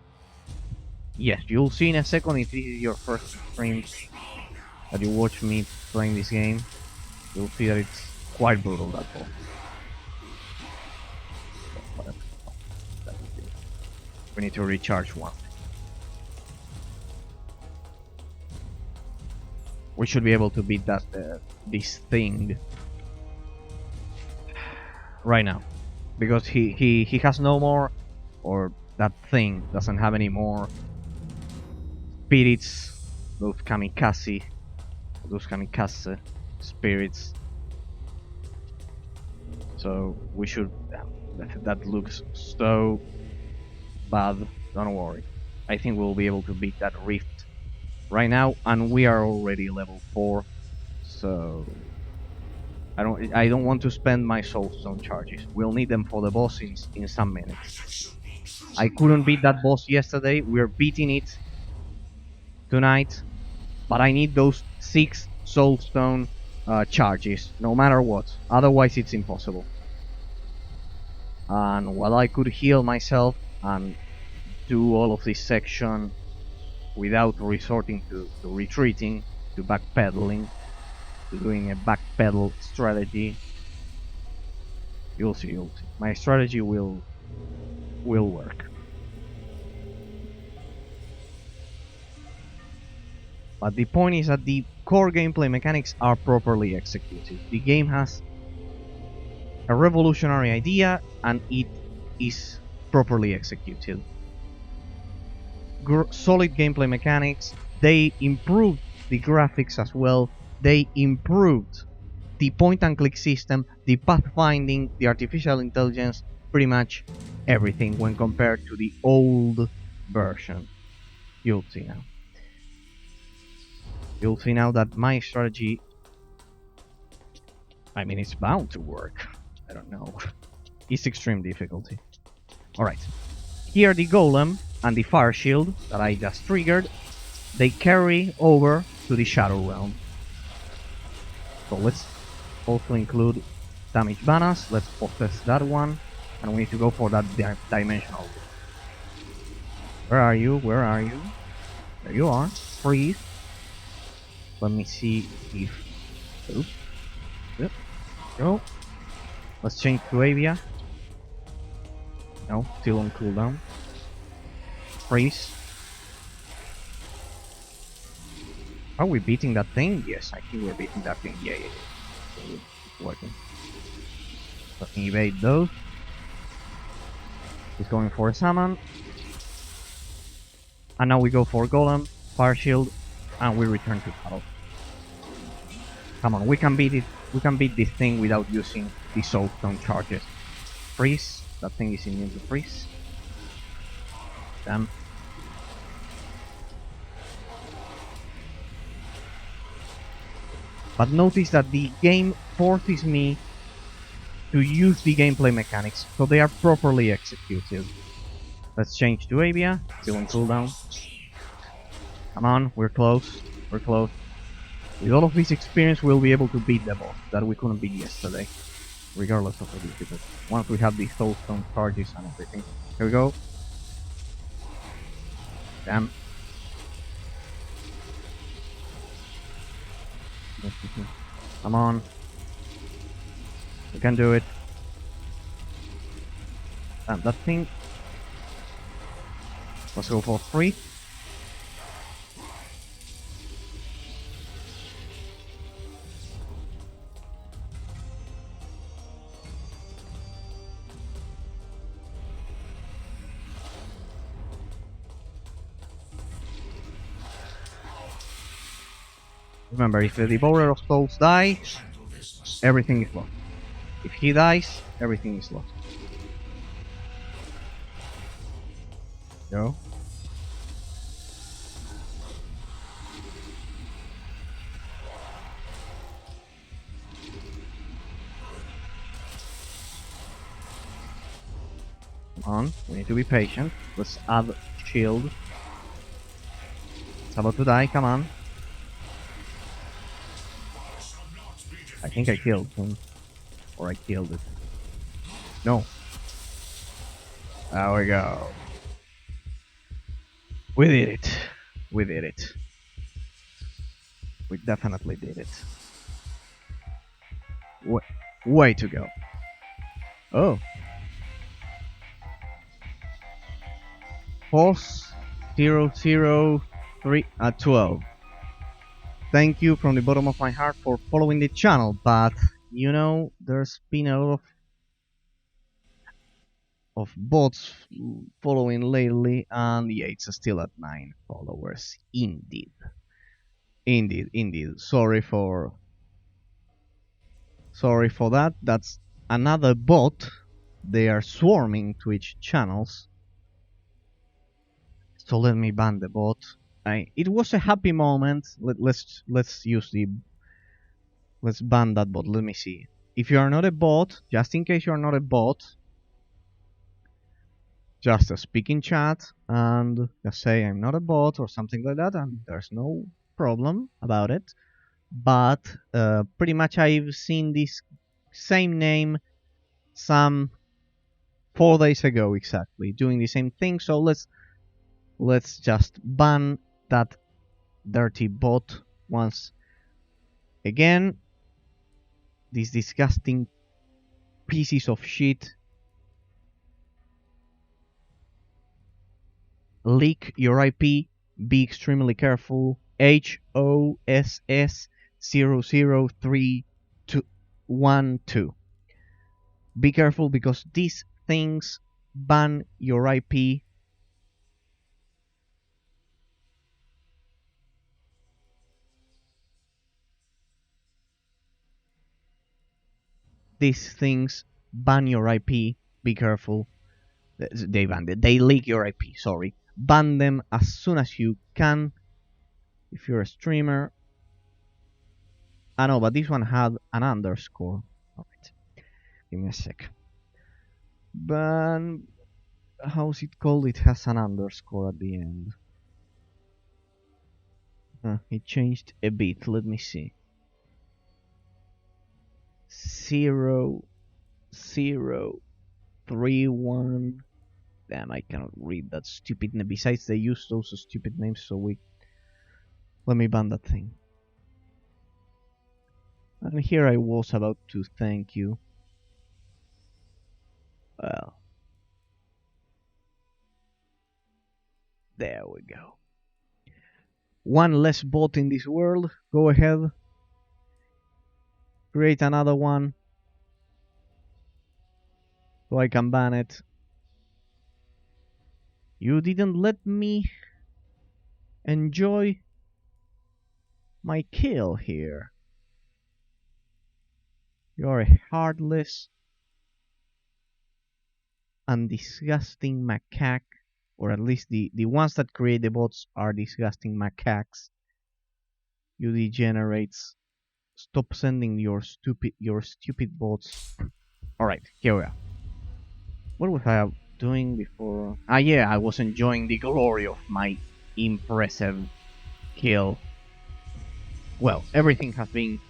Yes, you'll see in a second if this is your first stream that you watch me playing this game. You'll see that it's quite brutal, that boss. We need to recharge one. We should be able to beat that this thing right now, because he has no more, or that thing doesn't have any more spirits, those kamikaze spirits. So we should. That looks so bad. Don't worry. I think we'll be able to beat that rift right now, and we are already level 4. So I don't want to spend my soulstone charges. We'll need them for the boss in some minutes. I couldn't beat that boss yesterday. We're beating it tonight, but I need those 6 soulstone charges, no matter what. Otherwise, it's impossible. And while I could heal myself and do all of this section without resorting to retreating, to backpedaling, to doing a backpedal strategy, you'll see. My strategy will work. But the point is that the core gameplay mechanics are properly executed. The game has a revolutionary idea and it is properly executed. Solid gameplay mechanics. They improved the graphics as well. They improved the point and click system, the pathfinding, the artificial intelligence, pretty much everything when compared to the old version. You'll see now. You'll see now that my strategy, I mean, it's bound to work. I don't know. It's extreme difficulty. Alright. Here the golem and the fire shield that I just triggered, they carry over to the shadow realm. So let's also include damage banners. Let's possess that one. And we need to go for that dimensional. Where are you? Where are you? There you are. Freeze. Let me see if... Oops. Yep. Go. Let's change to Avia. No, still on cooldown. Freeze. Are we beating that thing? Yes, I think we're beating that thing. Yeah. It's working. Let me evade those. He's going for a summon. And now we go for Golem, Fire Shield, and we return to battle. Come on, we can beat it. We can beat this thing without using the soulstone charges. Freeze. That thing is immune to freeze. Damn. But notice that the game forces me to use the gameplay mechanics, so they are properly executed. Let's change to Avia, still on cooldown. Come on, we're close, we're close. With all of this experience, we'll be able to beat the boss that we couldn't beat yesterday, regardless of the difficulty. Once we have the soulstone charges and everything. Here we go. Damn. Come on. We can do it. Damn, that thing. Let's go for 3. Remember, if the Devourer of Souls dies, everything is lost. If he dies, everything is lost. Go. Come on, we need to be patient. Let's add shield. It's about to die, come on. I think I killed him. Or I killed it. No. There we go. We did it. We did it. We definitely did it. Way to go. Oh. Pause 003 at 12. Thank you from the bottom of my heart for following the channel, but you know, there's been a lot of bots following lately, and yeah, it's still at 9 followers. Indeed. Sorry for that. That's another bot. They are swarming Twitch channels. So let me ban the bot. It was a happy moment. Let's use Let's ban that bot. Let me see. If you are not a bot, just in case you are not a bot, just speak in chat and just say I'm not a bot or something like that, and there's no problem about it. But pretty much I've seen this same name some 4 days ago exactly, doing the same thing. So let's just ban that dirty bot once again. These disgusting pieces of shit. Leak your IP. Be extremely careful. HOSS00312. Be careful because these things ban your IP. These things ban your IP. Be careful. They banned it. They leak your IP. Sorry. Ban them as soon as you can. If you're a streamer. I know, but this one had an underscore. Alright. Give me a sec. Ban. How's it called? It has an underscore at the end. It changed a bit. Let me see. 0031. Damn, I cannot read that stupid name. Besides, they use those stupid names, so we. Let me ban that thing. And here I was about to thank you. Well. There we go. One less bot in this world. Go ahead. Create another one. So I can ban it. You didn't let me enjoy my kill here. You're a heartless and disgusting macaque. Or at least the ones that create the bots are disgusting macaques. You degenerates. Stop sending your stupid bots. Alright, here we are. What was I doing before? Ah yeah, I was enjoying the glory of my impressive kill. Well, everything has been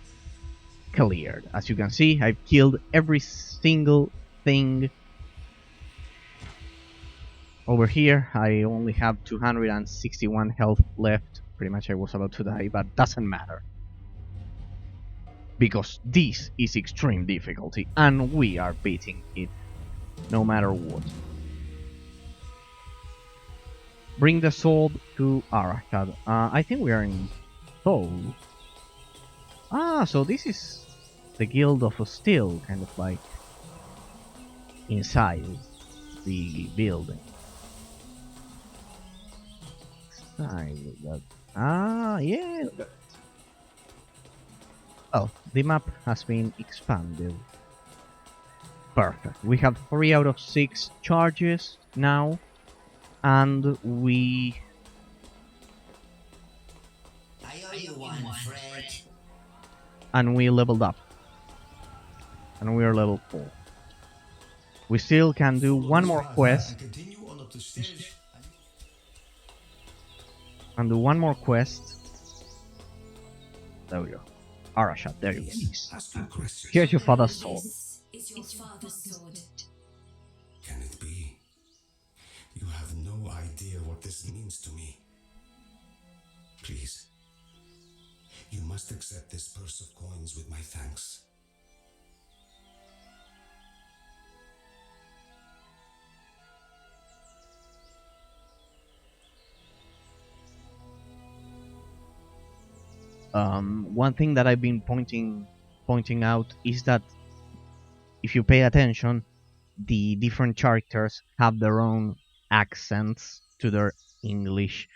cleared. As you can see, I've killed every single thing. Over here, I only have 261 health left. Pretty much I was about to die, but doesn't matter. Because this is extreme difficulty, and we are beating it, no matter what. Bring the sword to Arashad. I think we are in Seoul. Ah, so this is the Guild of Steel, kind of like inside the building. Ah, yeah. Oh, the map has been expanded. Perfect. We have 3 out of 6 charges now, and we. I owe you one, Fred. And we leveled up. And we are level 4. We still can do one more quest. And do one more quest. There we go. Arashad, there you go. Here's your father's sword. This is your father's sword. Can it be? You have no idea what this means to me. Please. You must accept this purse of coins with my thanks. One thing that I've been pointing out is that if you pay attention, the different characters have their own accents to their English.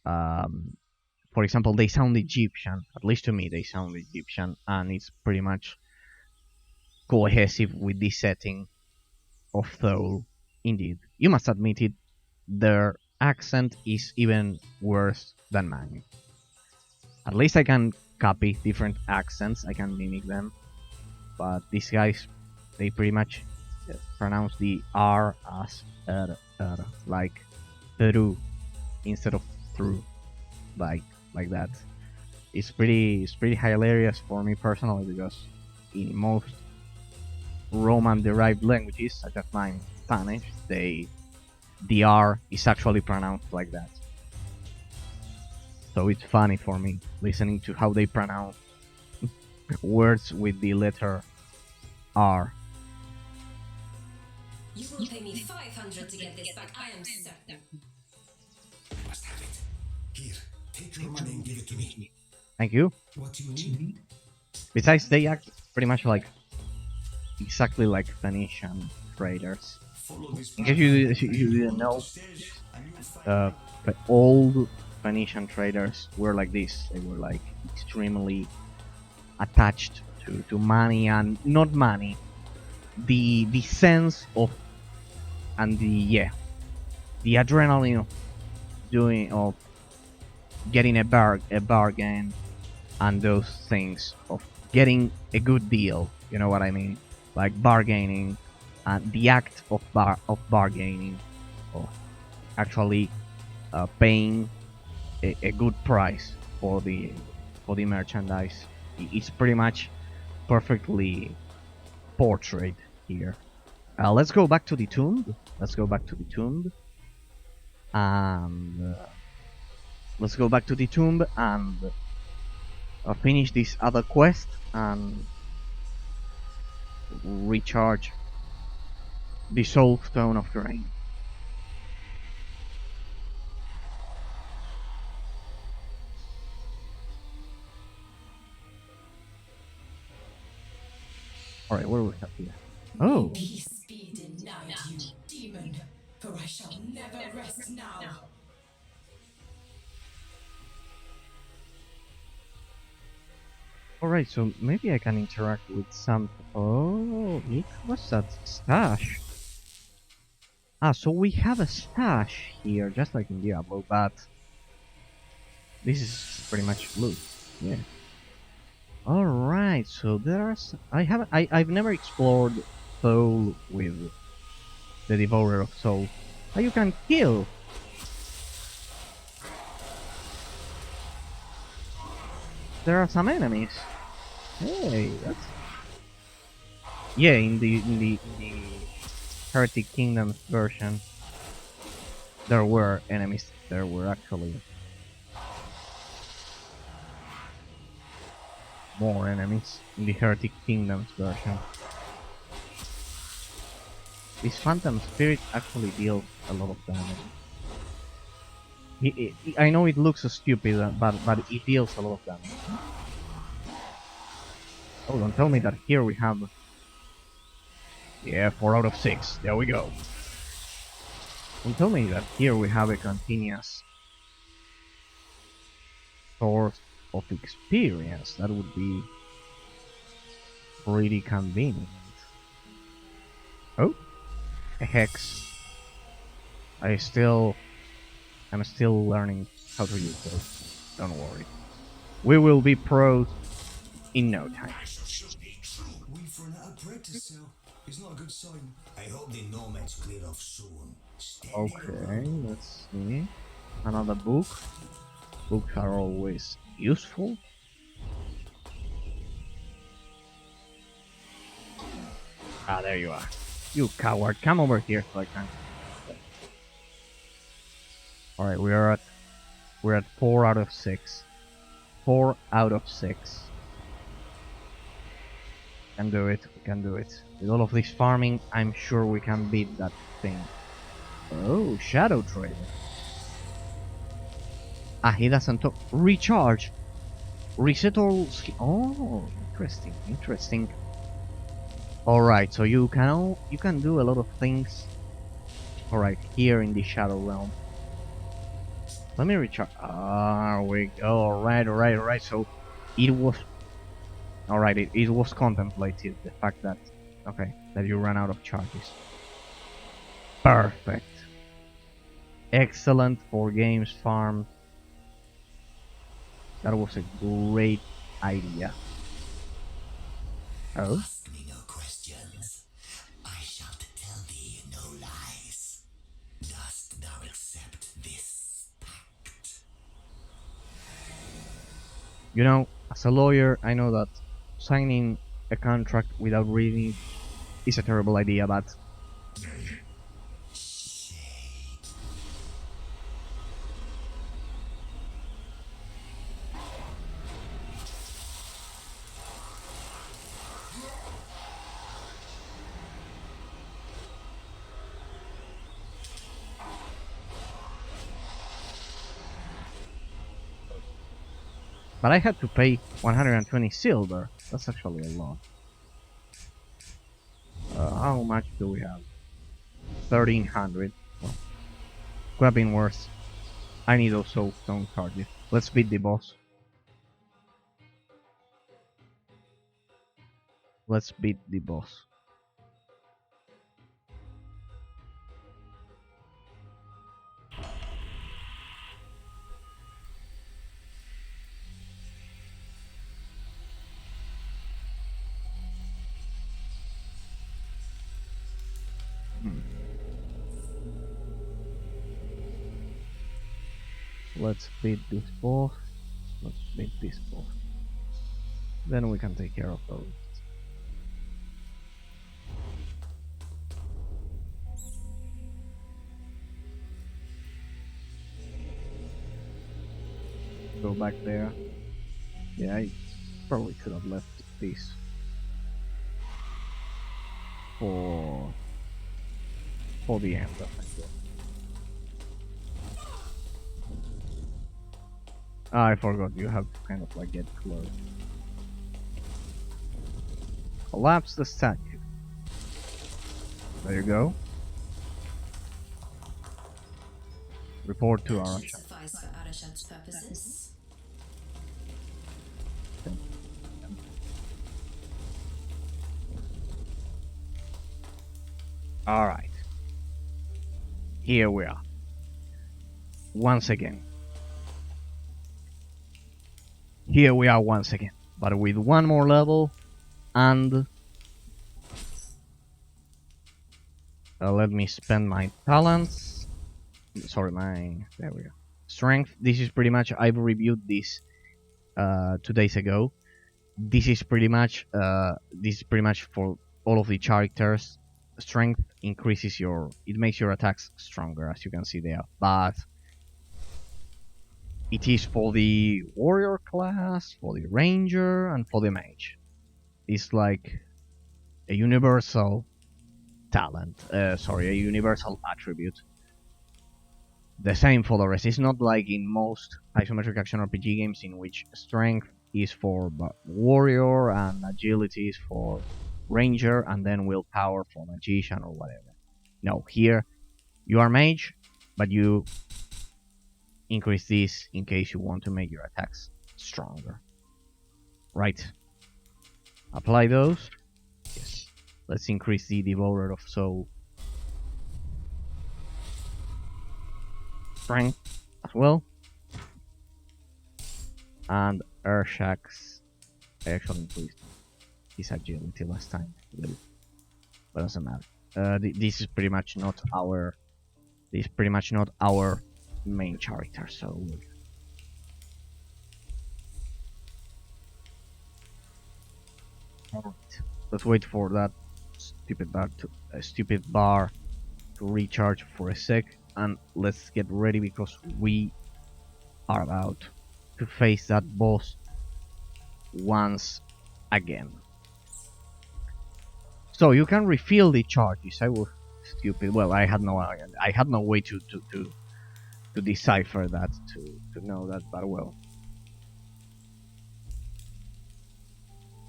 For example, they sound Egyptian. At least to me, they sound Egyptian, and it's pretty much cohesive with the setting of Thor. Indeed, you must admit it. Their accent is even worse than mine. At least I can copy different accents. I can mimic them, but these guys, they pretty much pronounce the R as like Peru instead of through, like that. It's pretty hilarious for me personally, because in most Roman derived languages such as mine, Spanish, the R is actually pronounced like that. So it's funny for me listening to how they pronounce words with the letter R. You will pay me 500 to get this back, I am certain. I must have it. Here, take your money and give it to me. Thank you. What do you need? Besides, they act pretty much like exactly like Phoenician traders. Follow this In case you didn't know, the old Phoenician traders were like this. They were like extremely attached to money, and not money, the sense of, and the adrenaline of getting a bargain, and those things of getting a good deal. You know what I mean? Like bargaining, and the act of bargaining, of actually paying a good price for the merchandise. It's pretty much perfectly portrayed here. Let's go back to the tomb. And let's go back to the tomb and finish this other quest and recharge the soul stone of terrain. Alright, what do we have here? Oh! Peace be denied you, demon, for I shall never rest now. Alright, so maybe I can interact with some... Oh, look, what's that stash? Ah, so we have a stash here, just like in Diablo, but... this is pretty much loot, yeah. Alright, so there's... I've never explored Soul with the Devourer of Soul. Oh, you can kill! There are some enemies. Hey, that's... yeah, in the Heretic Kingdoms version, there were enemies. There were actually more enemies in the Heretic Kingdoms version. This Phantom Spirit actually deals a lot of damage. I know it looks so stupid, but it deals a lot of damage. Oh, don't tell me that here we have... yeah, 4 out of 6. There we go. Don't tell me that here we have a continuous source of experience. That would be pretty convenient. Oh, a hex. I'm still learning how to use those. Don't worry. We will be pros in no time. We've run out of bread to sell. It's not a good sign. I hope the nomads clear off soon. Okay, let's see. Another book. Books are always useful. Ah, there you are. You coward, come over here so I can... Alright, we're at 4 out of 6. 4 out of 6. Can do it, we can do it. With all of this farming, I'm sure we can beat that thing. Oh, Shadow Trader. Ah, he doesn't talk. Recharge. Reset all oh, interesting, interesting. Alright, so you can do a lot of things. Alright, here in the Shadow Realm. Let me recharge. Ah, we go. Alright. So it was... alright, it was contemplated, the fact that... okay, that you ran out of charges. Perfect. Excellent for games farm. That was a idea. Oh? Ask me no questions. I shall tell thee no lies. Dost thou accept this pact? You know, as a lawyer, I know that signing a contract without reading is a terrible idea, but I had to pay 120 silver. That's actually a lot. How much do we have? 1300. Well, could have been worse. I need those soulstone charges. Let's beat the boss. Let's beat the boss. Let's beat this boss. Let's beat this boss. Then we can take care of those. Go back there. Yeah, I probably could have left this for the end of it. I forgot you have to kind of like get close. Collapse the statue. There you go. Report to That should Arasha. suffice for Arashad's purposes. Alright. Here we are. Once again. Here we are once again. But with one more level and let me spend my talents. Sorry, there we go. Strength. This is pretty much, I've reviewed this 2 days ago. This is pretty much for all of the characters. Strength increases it makes your attacks stronger, as you can see there. But it is for the warrior class, for the ranger, and for the mage. It's like a universal talent. A universal attribute. The same for the rest. It's not like in most isometric action RPG games in which strength is for warrior and agility is for ranger and then willpower for magician or whatever. No, here you are mage, but you increase this in case you want to make your attacks stronger. Right. Apply those. Yes. Let's increase the Devourer of Soul strength as well. And Urshak's I actually increased his agility last time, but doesn't matter. This is pretty much not our main character, so alright. Let's wait for that stupid bar to recharge for a sec, and let's get ready because we are about to face that boss once again. So you can refill the charges. I was stupid. Well, I had no way to decipher that, to know that, but well,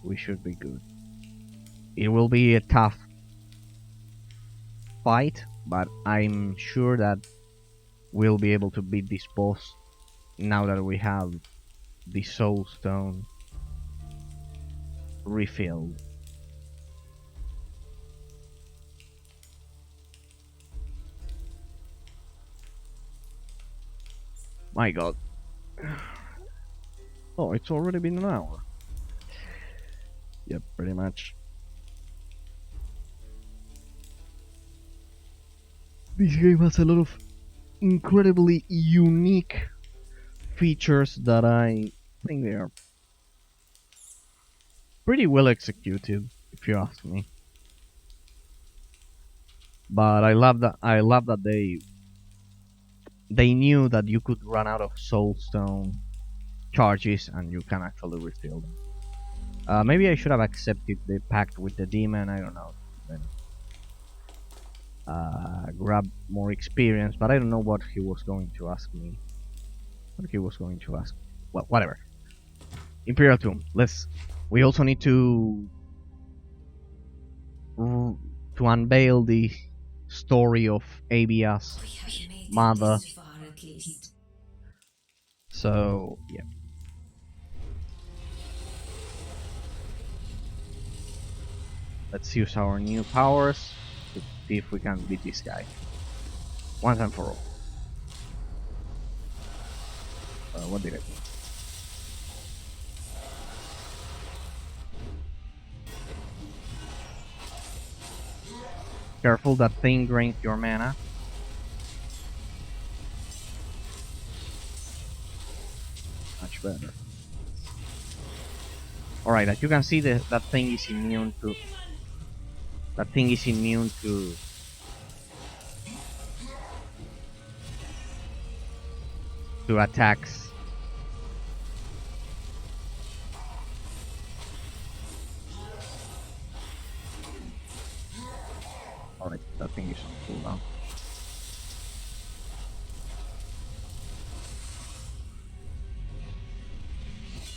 we should be good. It will be a tough fight, but I'm sure that we'll be able to beat this boss now that we have the soul stone refilled. My god. Oh, it's already been an hour. Yep, pretty much. This game has a lot of incredibly unique features that I think they are pretty well executed, if you ask me. But I love that they knew that you could run out of soulstone charges and you can actually refill them. Maybe I should have accepted the pact with the demon, I don't know. Then, grab more experience, but I don't know what he was going to ask me. Well, whatever. Imperial Tomb. We also need to unveil the story of Avia's We have made it mother. this far at least. So yeah. Let's use our new powers to see if we can beat this guy once and for all. What did I do? Careful, that thing drains your mana. Much better. Alright, as you can see, that thing is immune to... That thing is immune to... attacks. Alright, that thing is on cooldown.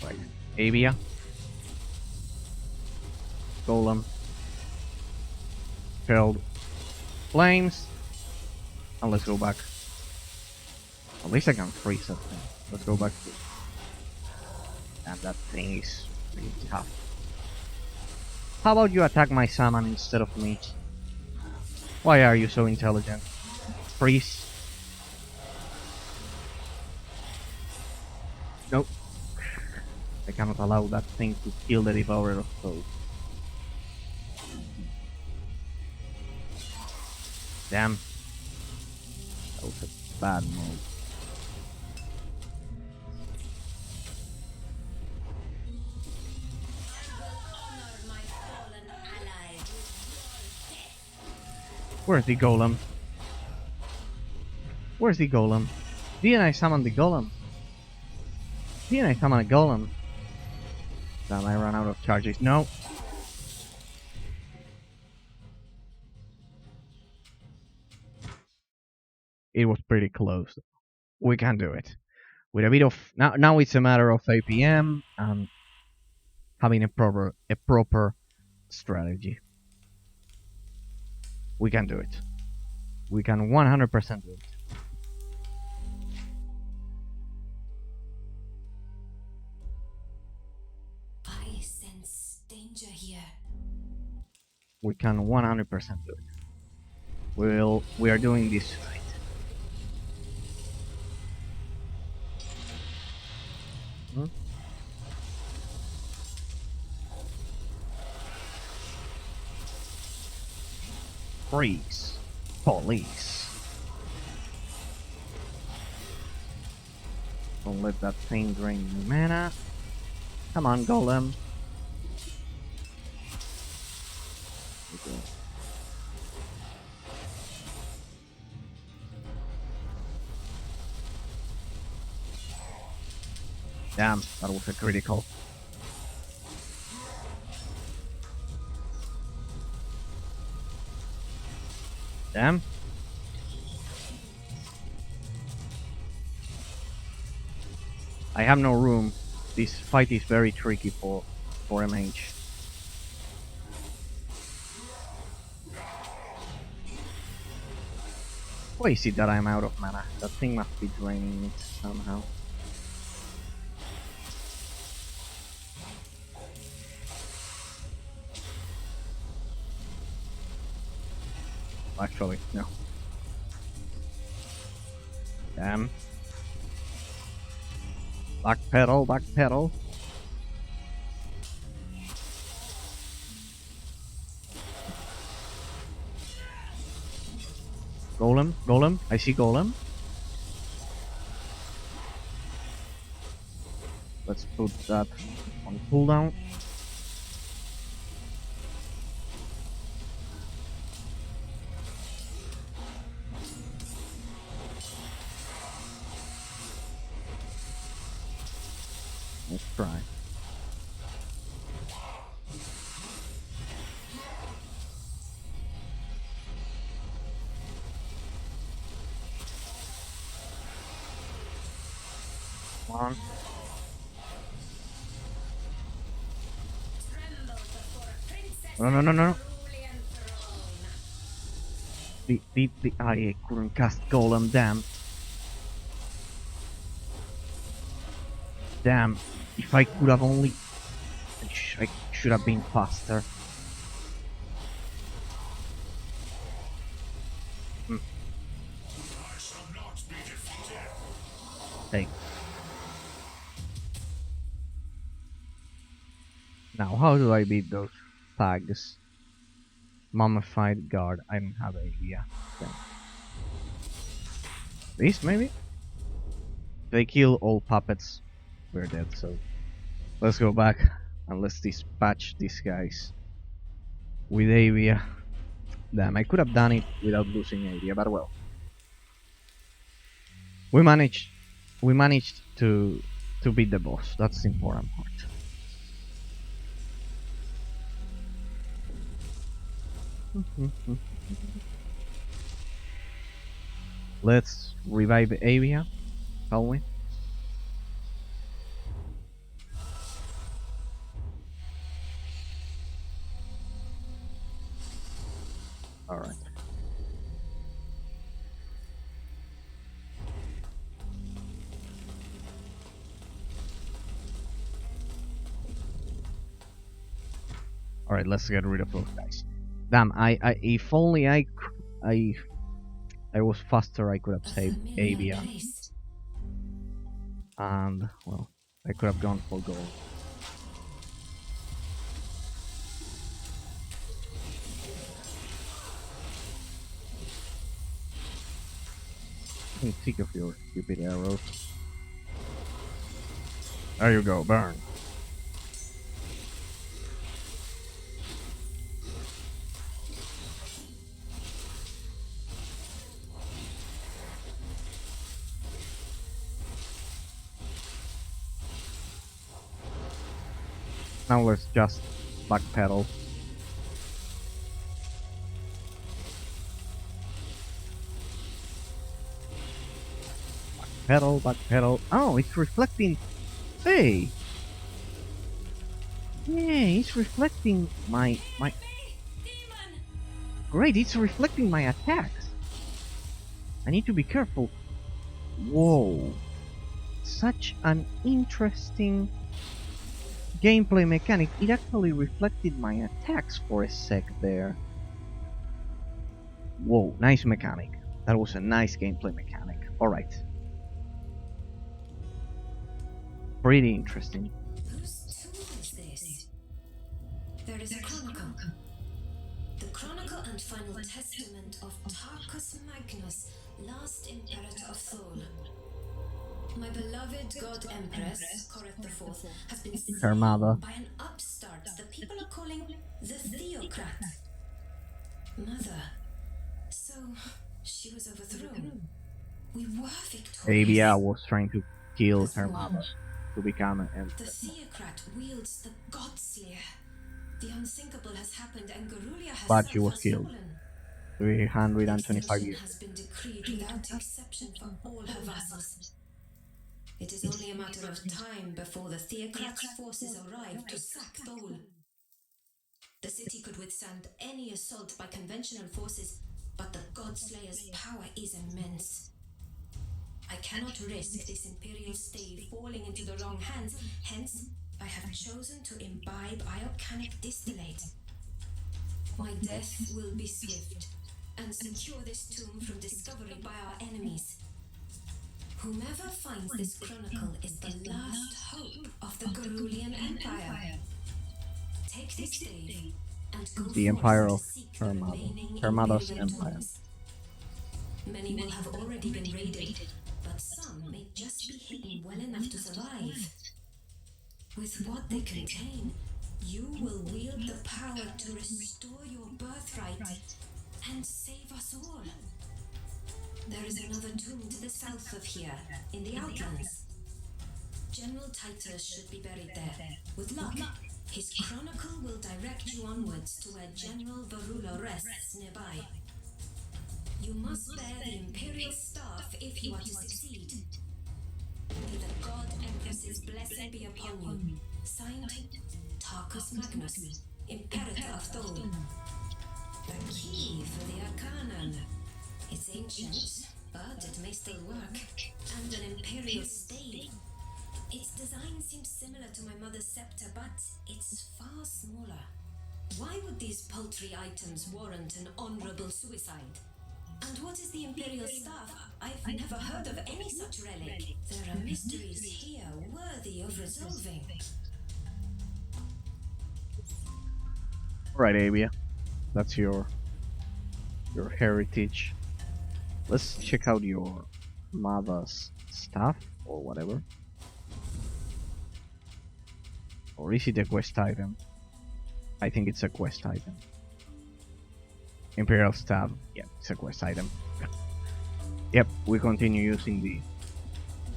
Right, Avia. Golem. Filled flames. And let's go back. At least I can freeze that thing. Let's go back to... And that thing is really tough. How about you attack my salmon instead of me? Why are you so intelligent? Freeze. Nope. I cannot allow that thing to kill the Devourer of Souls. Damn. That was a bad move. Where's the golem? Where's the golem? Didn't I summon the golem? Didn't I summon a golem? Damn, I ran out of charges. No. It was pretty close. We can do it. With a bit of... Now it's a matter of APM and having a proper strategy. We can do it. We can 100% do it. I sense danger here. We can 100% do it. We are doing this right. Hmm? Freeze. Police. Don't let that thing drain your mana. Come on, golem. Okay. Damn, that was a critical. Damn. I have no room. This fight is very tricky for a mage. Why is it that I'm out of mana? That thing must be draining it somehow. Actually, no. Damn. Back pedal, back pedal. Golem. I see Golem. Let's put that on cooldown. Let's try. Come on. No. I couldn't cast Golem, damn. Damn. If I could have only... I should have been faster. Hey. Now, how do I beat those thugs? Mummified guard. I don't have an idea. Okay. This, maybe? They kill all puppets. We're dead, so... Let's go back and let's dispatch these guys with Avia. Damn, I could have done it without losing Avia, but well. We managed to beat the boss. That's the important part. Let's revive Avia, shall we? Alright. Alright, let's get rid of those guys. Damn, if only I was faster, I could have saved Avia. And, well, I could have gone for gold. Sick of your stupid arrows. There you go, burn. Now let's just backpedal. Backpedal. Oh, it's reflecting. Hey! Yeah, it's reflecting my... Great, it's reflecting my attacks. I need to be careful. Whoa. Such an interesting gameplay mechanic. It actually reflected my attacks for a sec there. Whoa, nice mechanic. That was a nice gameplay mechanic. Alright. Pretty interesting. Whose tool is this? There is a chronicle. The chronicle and final testament of Tarkus Magnus, last Imperator of Thor. My beloved God Empress, Koreth IV, has been Her mother. slain by an upstart the people are calling the Theocrat. Mother. So, she was overthrown. We were victorious. Avia was trying to kill her mother to become an The empress. Theocrat wields the Godslayer. The unthinkable has happened and Garulia has But she was killed. fallen. 325 Extinction years. has been decreed without exception for all her vassals. It is only a matter of time before the Theocrat's forces arrive to sack Thol. The city could withstand any assault by conventional forces, but the Godslayer's power is immense. I cannot risk this Imperial Stave falling into the wrong hands, hence, I have chosen to imbibe iocanic distillate. My death will be swift, and secure this tomb from discovery by our enemies. Whomever finds this chronicle is the last hope of the Garulian Empire. Take this stave and go The forth empire to of seek her the mother. remaining Her mother's Imperial empire. tombs. Many will have already been raided, but some may just be hidden well enough to survive. With what they contain, you will wield the power to restore your birthright and save us all. There is another tomb to the south of here, in the Outlands. General Titus should be buried there. With luck, his chronicle will direct you onwards to where General Varula rests nearby. You must bear the Imperial Staff if you are to succeed. May the God Empress's blessing be upon you. Signed, Tarkus Magnus, Imperator of Thol. The key for the Arcanum. It's ancient, but it may still work. And an Imperial stave. Its design seems similar to my mother's scepter, but it's far smaller. Why would these paltry items warrant an honorable suicide? And what is the Imperial Staff? I've never heard of any such relic. There are mysteries here worthy of resolving. Alright, Avia. That's your heritage. Let's check out your mother's stuff or whatever. Or is it a quest item? I think it's a quest item. Imperial Staff. Yeah, it's a quest item. Yep, we continue using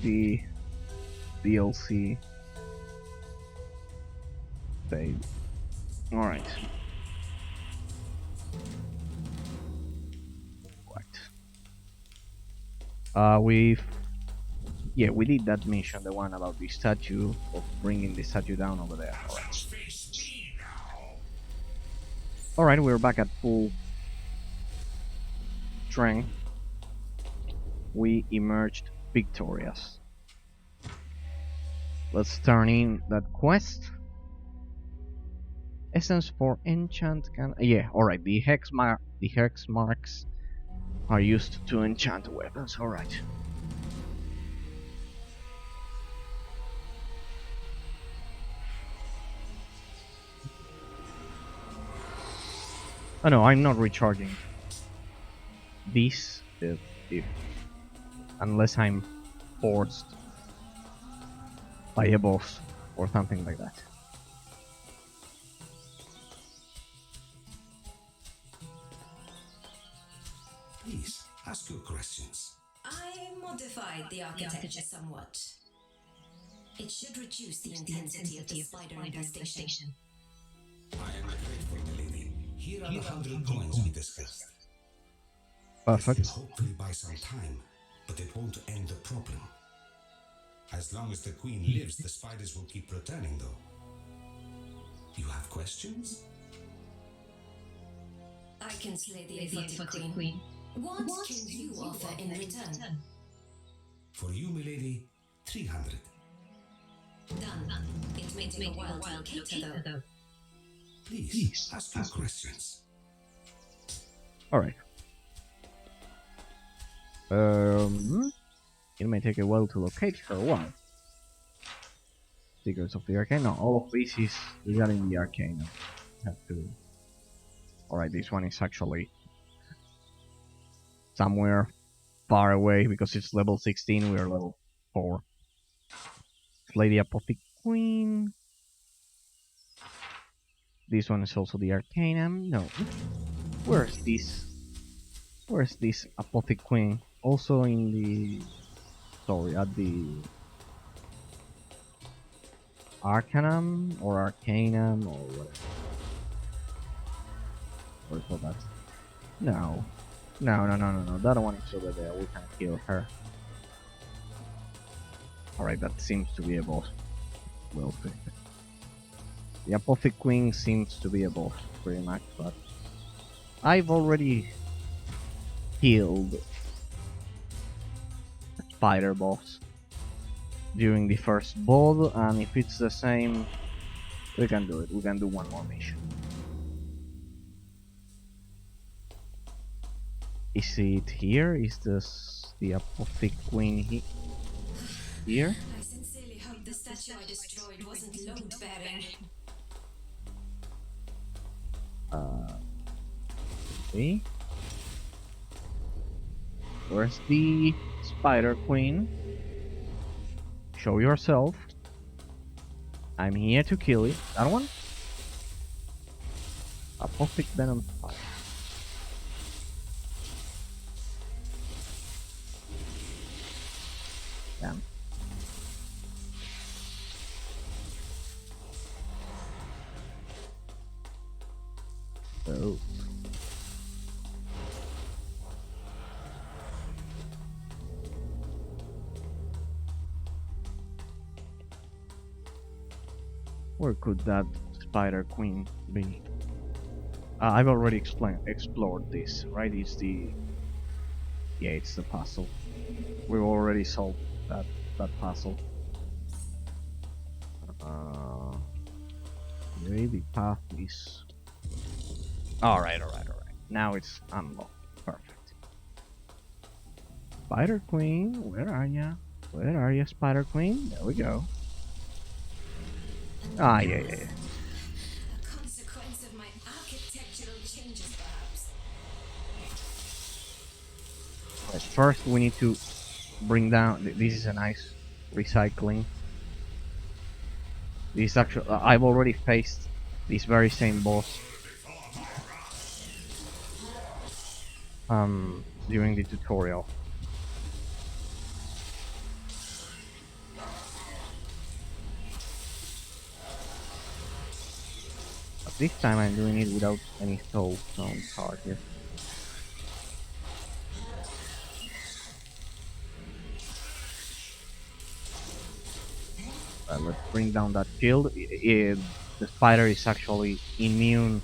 the DLC save. Alright. We did that mission, the one about the statue, of bringing the statue down over there. Alright, we're back at full strength. We emerged victorious. Let's turn in that quest. Essence for enchant can... yeah, alright, the hex marks are used to enchant weapons, alright. Oh no, I'm not recharging this unless I'm forced by a boss or something like that. Please, ask your questions. I modified the architecture somewhat. It should reduce the intensity of the spider infestation. I am grateful, milady. Here are the 100 coins we discussed. Perfect. This will hopefully buy some time, but it won't end the problem. As long as the queen lives, the spiders will keep returning, though. You have questions? I can slay the Aesthetic Queen. What can you offer in return? For you, milady, 300. Done. It may take a while to locate her, though. Please, ask your questions. Alright. It may take a while to locate her. Why? Secrets of the Arcane? No, all of this is regarding the Arcane. Have to... alright, this one is actually somewhere far away because it's level 16, we are level 4. Lady Apothec Queen. This one is also the Arcanum. No. Where's this? Where's this Apothec Queen? Also in the... sorry, at the... Arcanum or Arcanum or whatever. Or for that? No. No. That one is over there. We can kill her. Alright, that seems to be a boss. Well, the Apothec Queen seems to be a boss, pretty much, but I've already killed a spider boss during the first boss, and if it's the same, we can do it. We can do one more mission. Is it here? Is this the Apothec Queen here? I sincerely hope the statue I destroyed wasn't load-bearing. See? Where's the Spider Queen? Show yourself. I'm here to kill you. That one? Apophic Venom Spider. Damn. Oh. Where could that Spider Queen be? I've already explored this, right? It's the puzzle. We've already solved that puzzle. Maybe the path is. Alright. Now it's unlocked. Perfect. Spider Queen, where are ya? Where are ya, Spider Queen? There we go. Ah, yeah. A consequence of my architectural changes, perhaps. Right, first we need to bring down. This is a nice recycling. This actually, I've already faced this very same boss. During the tutorial. But this time I'm doing it without any soul stone charges. Let's bring down that shield. The spider is actually immune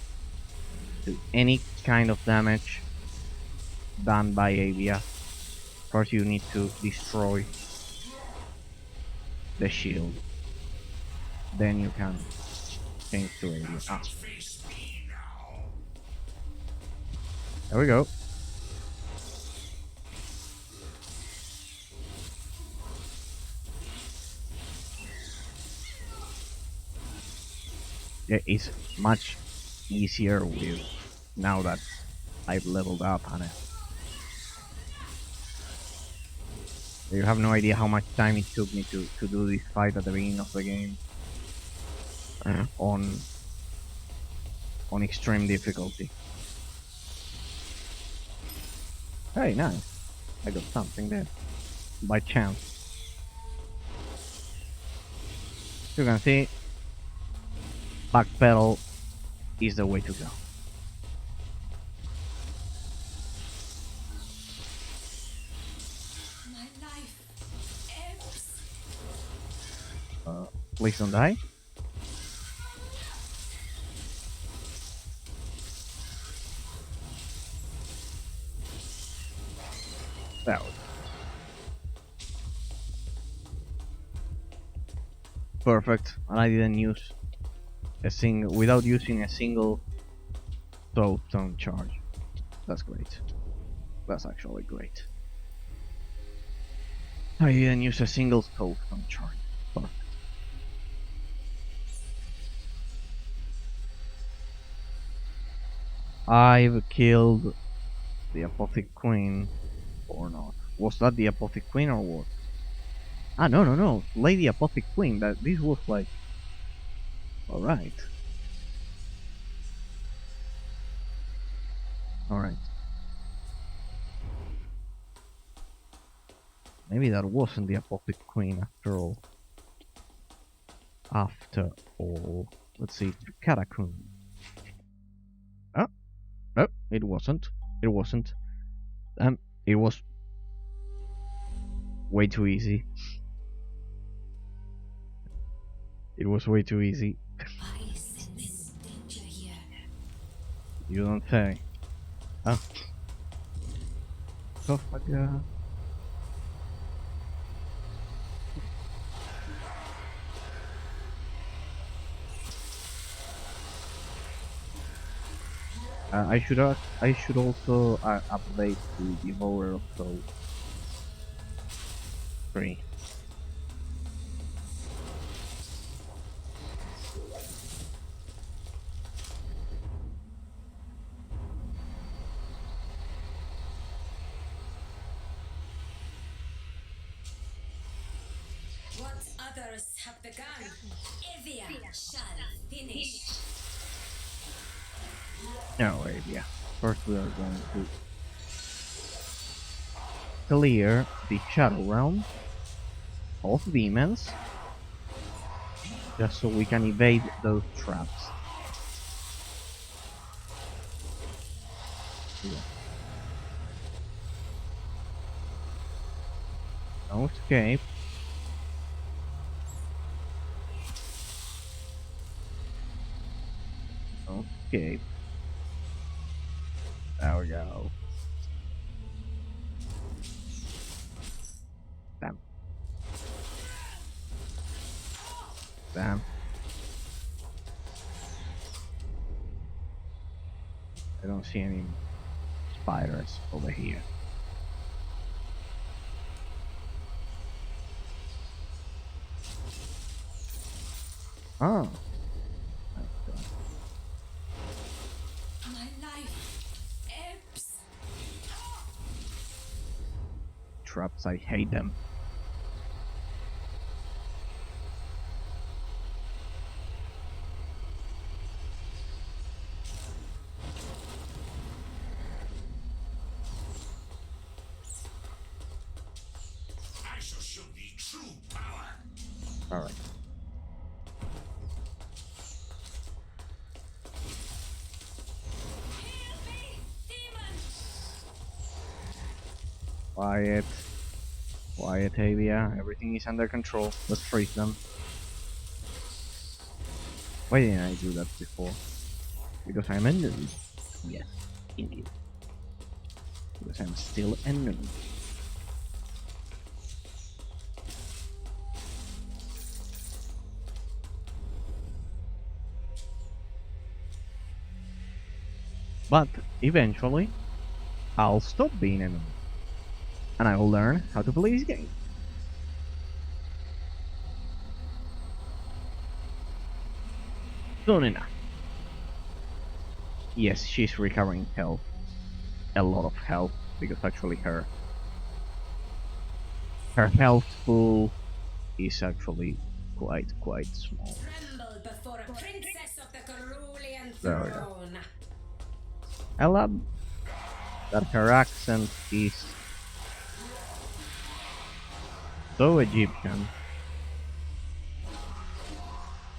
to any kind of damage done by Avia. First you need to destroy the shield. Then you can change to Avia. Ah. There we go. Yeah, it's much easier with now that I've leveled up on it. You have no idea how much time it took me to do this fight at the beginning of the game. On extreme difficulty. Hey, nice. I got something there. By chance. You can see, backpedal is the way to go. My life ebbs. Please don't die. That was perfect, and I didn't use without using a single soulstone charge. That's great. That's actually great. I didn't use a single soulstone charge. Perfect. I've killed the Apothic Queen or not. Was that the Apothic Queen or what? Ah, no. Lady Apothic Queen. This was like. Alright. Alright. Maybe that wasn't the Apothic Queen after all. Let's see. Catacomb. Oh. No, it wasn't. It wasn't. It was way too easy. It was way too easy. I sense danger here. You don't say. Oh. Oh my god. I should also update the Devourer of Souls 3. have begun. Evia shall finish. No, yeah. First we are going to clear the Shadow Realm of demons, just so we can evade those traps. Yeah. No escape. No escape. There we go. Bam. Bam. I don't see any spiders over here. Oh. My life ebbs. Traps, I hate them. I shall show thee true power. Alright. Heal me, demon! Quiet. Quiet, Avia. Everything is under control. Let's freeze them. Why didn't I do that before? Because I'm a noob. Yes, indeed. Because I'm still a noob. But eventually, I'll stop being a noob. And I will learn how to play this game. Soon enough. Yes, she's recovering health. A lot of health, because actually her health pool is actually quite small. Tremble before a princess of the Carulian There we go. throne. I love that her accent is so Egyptian.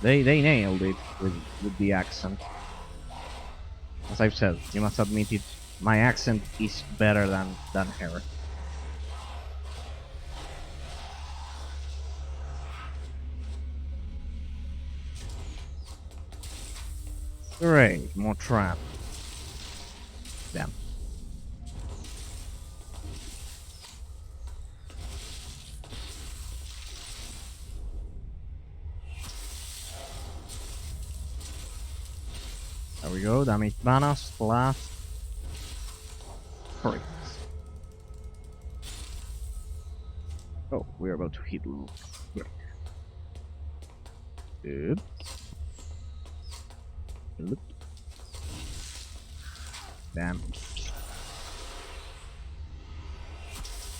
They nailed it with the accent. As I've said, you must admit it, my accent is better than her. Great, more trap. Damn. There we go, damage bonus plus crits. Oh, we're about to hit low. Great. Oops. Look. Damn.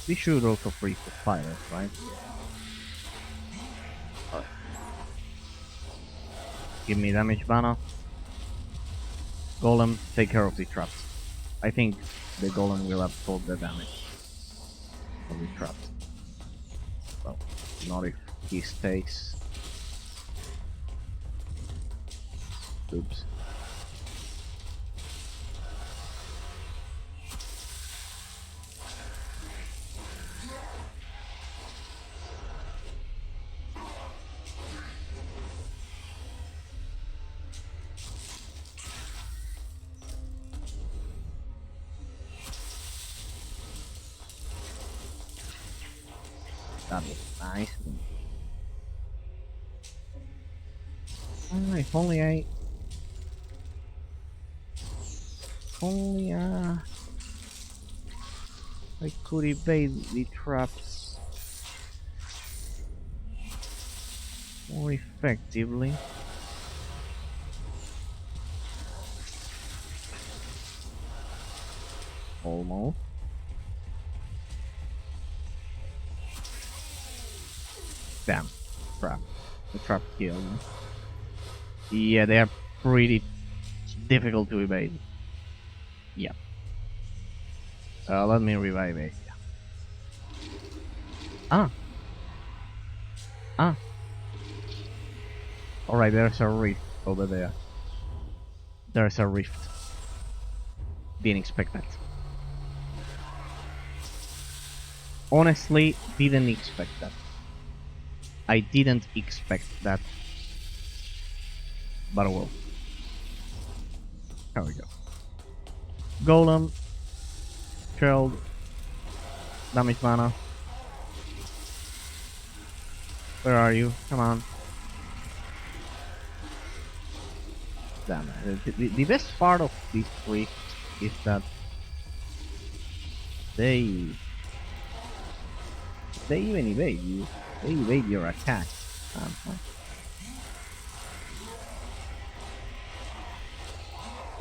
We should also freeze the fire, right? Alright. Give me damage banner. Golem, take care of the traps. I think the golem will absorb the damage of the traps. Well, not if he stays. Oops. That was nice. If only I could evade the traps more effectively. Almost. Damn. Crap. The trap kill. Yeah, they are pretty difficult to evade. Yeah. Let me revive it. Ah. Ah. Alright, there's a rift over there. There's a rift. Didn't expect that. Honestly, didn't expect that. I didn't expect that. But well. Here we go. Golem. Shield. Damage mana. Where are you? Come on. Damn it. The best part of this rift is that they even evade you. They evade your attack.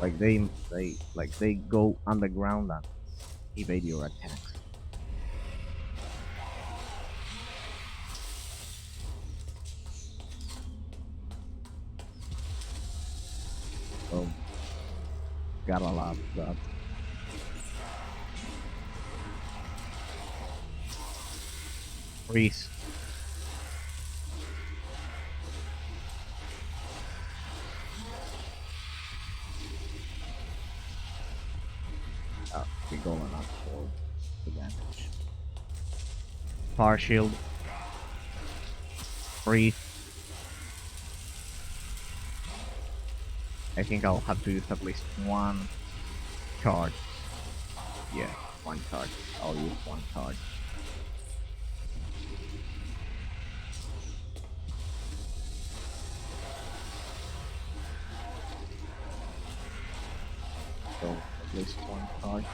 Like they go underground and evade your attacks. So gotta love that. Freeze. Oh, we're going up for the damage. Power shield. Freeze. I think I'll have to use at least one card. Yeah, one card. I'll use one card. So at least one card.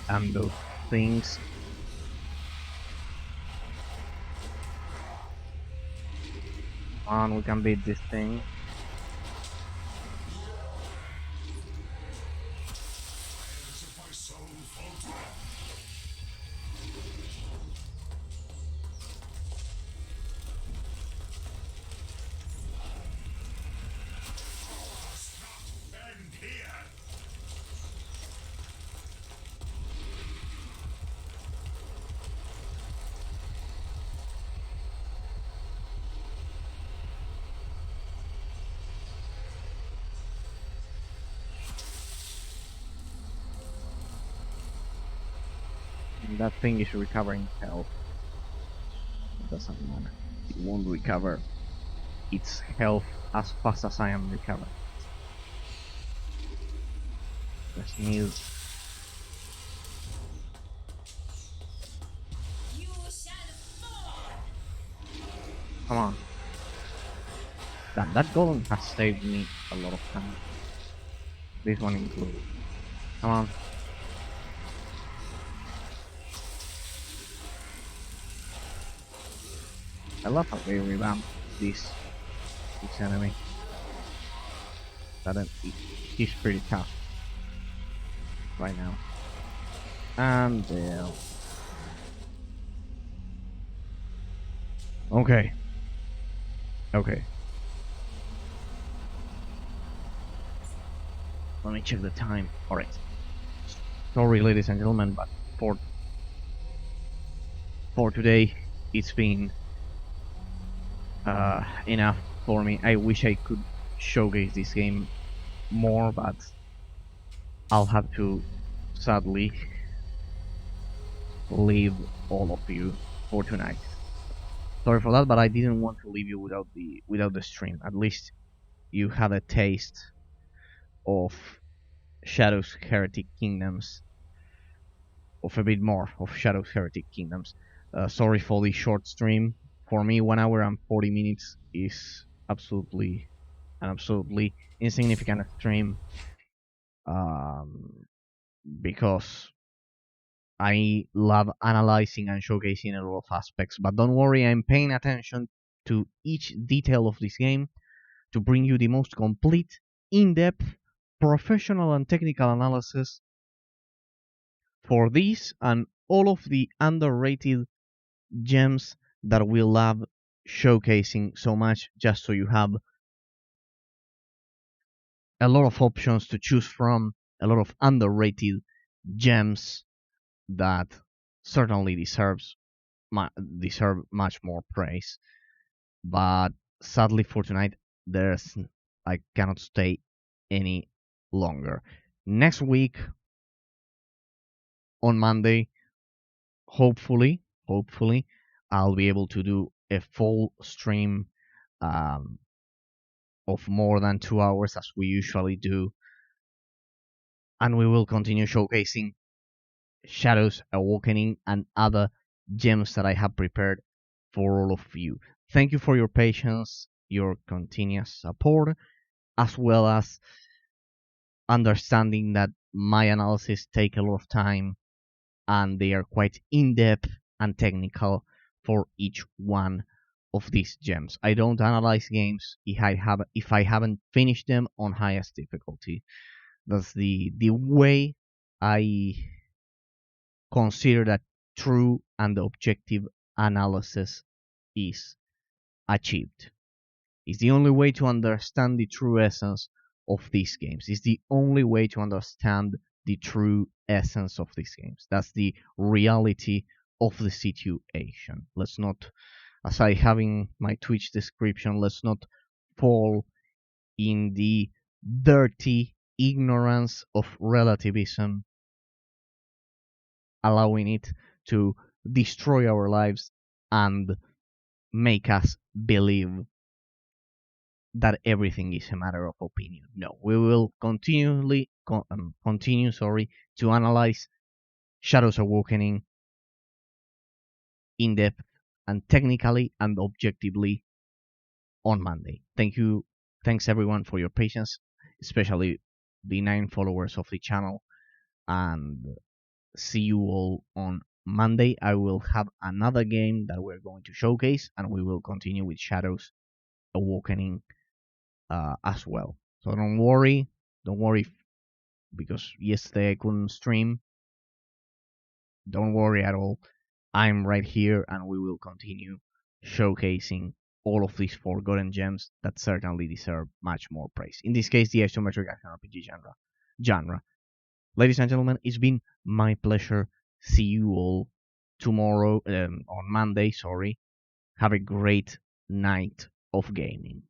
And those things. On, we can beat this thing. That thing is recovering health. It doesn't matter. It won't recover its health as fast as I am recovering. Let's move. Come on. Damn, that golem has saved me a lot of time. This one included. Come on. I love how they revamped this enemy. He's pretty tough right now. And okay. Let me check the time. Alright. Sorry ladies and gentlemen, but for today it's been enough for me. I wish I could showcase this game more, but I'll have to sadly leave all of you for tonight. Sorry for that, but I didn't want to leave you without the stream. At least you had a taste of Shadows Heretic Kingdoms, of a bit more of Shadows Heretic Kingdoms. Sorry for the short stream. For me, 1 hour and 40 minutes is absolutely insignificant stream, because I love analyzing and showcasing a lot of aspects. But don't worry, I'm paying attention to each detail of this game to bring you the most complete, in-depth, professional and technical analysis for this and all of the underrated gems that we love showcasing so much, just so you have a lot of options to choose from, a lot of underrated gems that certainly deserve much more praise. But sadly for tonight, there's I cannot stay any longer. Next week on Monday, hopefully, I'll be able to do a full stream um, of more than 2 hours as we usually do, and we will continue showcasing Shadows Awakening and other gems that I have prepared for all of you. Thank you for your patience, your continuous support, as well as understanding that my analysis take a lot of time and they are quite in-depth and technical for each one of these gems. I don't analyze games if I haven't finished them on highest difficulty. That's the way I consider that true and objective analysis is achieved. It's the only way to understand the true essence of these games. It's the only way to understand the true essence of these games. That's the reality of the situation. Let's not, as I have in my Twitch description, let's not fall in the dirty ignorance of relativism, allowing it to destroy our lives and make us believe that everything is a matter of opinion. No, we will continue to analyze Shadows Awakening in depth and technically and objectively on Monday. Thanks everyone for your patience, especially the 9 followers of the channel, and see you all on Monday. I will have another game that we're going to showcase, and we will continue with Shadows Awakening as well. So don't worry because yesterday I couldn't stream. Don't worry at all. I'm right here, and we will continue showcasing all of these forgotten gems that certainly deserve much more praise. In this case, the Isometric Action RPG genre. Ladies and gentlemen, it's been my pleasure. See you all tomorrow on Monday. Sorry. Have a great night of gaming.